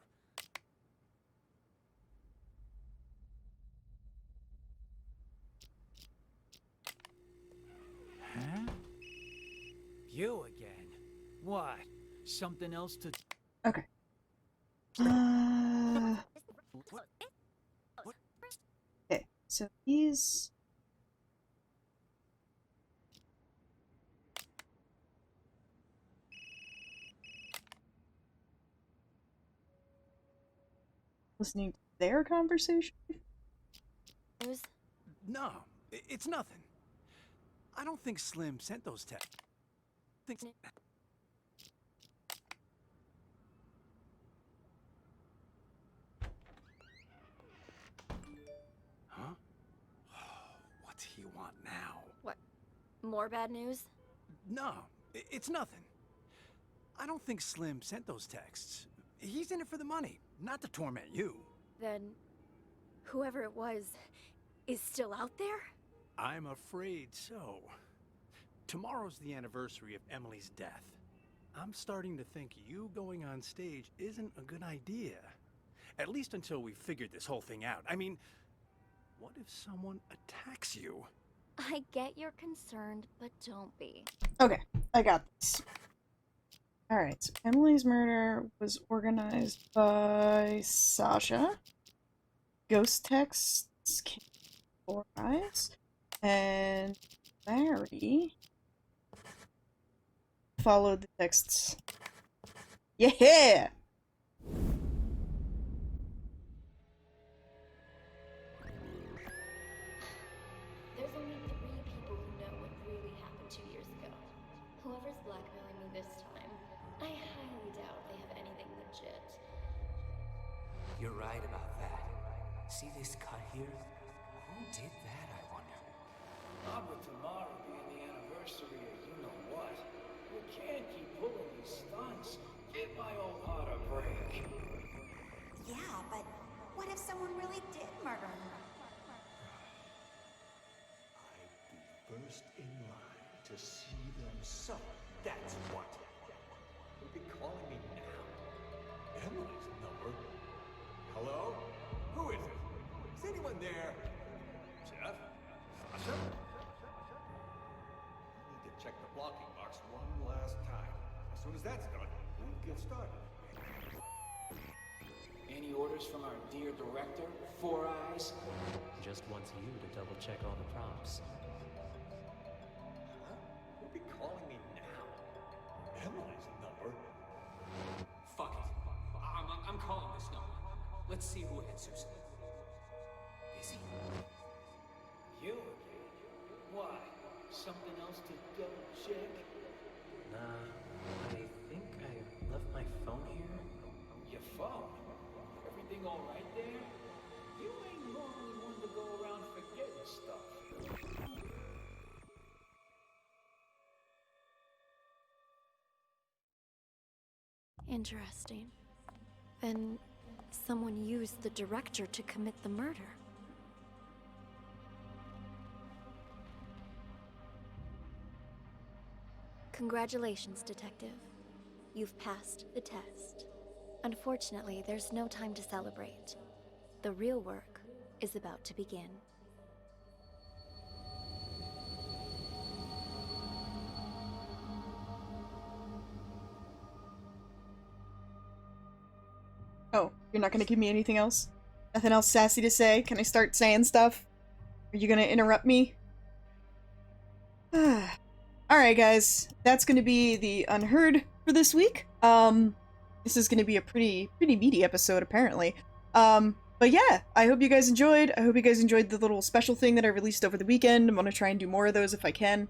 Huh? You again? What? Something else to... Okay. Okay, so he's... listening to their conversation? No, it's nothing. I don't think Slim sent those texts. Huh? What's he want now? What? More bad news? No, it's nothing. I don't think Slim sent those texts. He's in it for the money, not to torment you. Then, whoever it was is still out there? I'm afraid so. Tomorrow's the anniversary of Emily's death. I'm starting to think you going on stage isn't a good idea. At least until we've figured this whole thing out. I mean, what if someone attacks you? I get you're concerned, but don't be. Okay, I got this. Alright, so Emily's murder was organized by Sasha. Ghost texts came for eyes. And Larry followed the texts. Yeah! There's only 3 people who know what really happened 2 years ago. Whoever's blackmailing me this time, I highly doubt they have anything legit. You're right about that. See this cut here? Who did that, I wonder? Not with tomorrow being the anniversary of you-know-what. You can't keep pulling Yeah, but what if someone really did murder her? I'd be first in line to see them suffer. That's what. You'll be calling me now. Emily's number? Hello? Who is it? Is anyone there? Jeff? Sasha? I need to check the blocking box one last time. As soon as that's done, we'll get started. Any orders from our dear director, Four Eyes? Just wants you to double check all the props. Huh? You'll be calling me now. Emily's number? Fuck it. I'm calling this number. Let's see who answers. Busy? You again? Why? Something else to double check? Nah, I think I left my phone here. Your phone? Everything all right there? You ain't normally one to go around forgetting stuff. Interesting. Then someone used the director to commit the murder. Congratulations, Detective. You've passed the test. Unfortunately, there's no time to celebrate. The real work is about to begin. Oh, you're not gonna give me anything else? Nothing else sassy to say? Can I start saying stuff? Are you gonna interrupt me? Alright guys, that's gonna be the Unheard for this week. This is gonna be a pretty meaty episode apparently. But yeah, I hope you guys enjoyed. I hope you guys enjoyed the little special thing that I released over the weekend. I'm gonna try and do more of those if I can.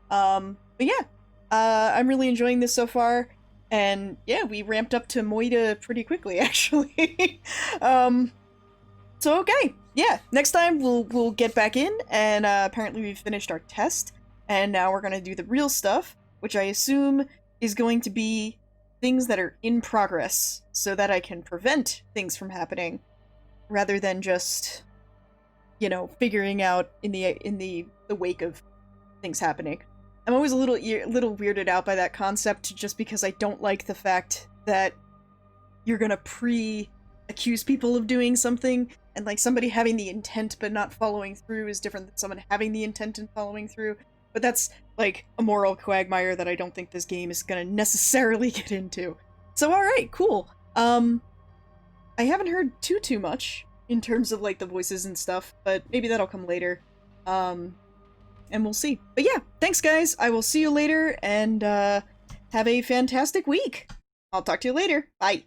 But yeah, I'm really enjoying this so far. And yeah, we ramped up to moida pretty quickly, actually. So okay, yeah, next time we'll get back in, and apparently we've finished our test, and now we're gonna do the real stuff, which I assume is going to be things that are in progress, so that I can prevent things from happening, rather than just, you know, figuring out in the wake of things happening. I'm always a little weirded out by that concept, just because I don't like the fact that you're gonna accuse people of doing something, and like somebody having the intent but not following through is different than someone having the intent and following through. But that's like a moral quagmire that I don't think this game is gonna necessarily get into. So alright, cool. I haven't heard too much in terms of like the voices and stuff, but maybe that'll come later. And we'll see. But yeah, thanks guys, I will see you later, and have a fantastic week. I'll talk to you later. Bye.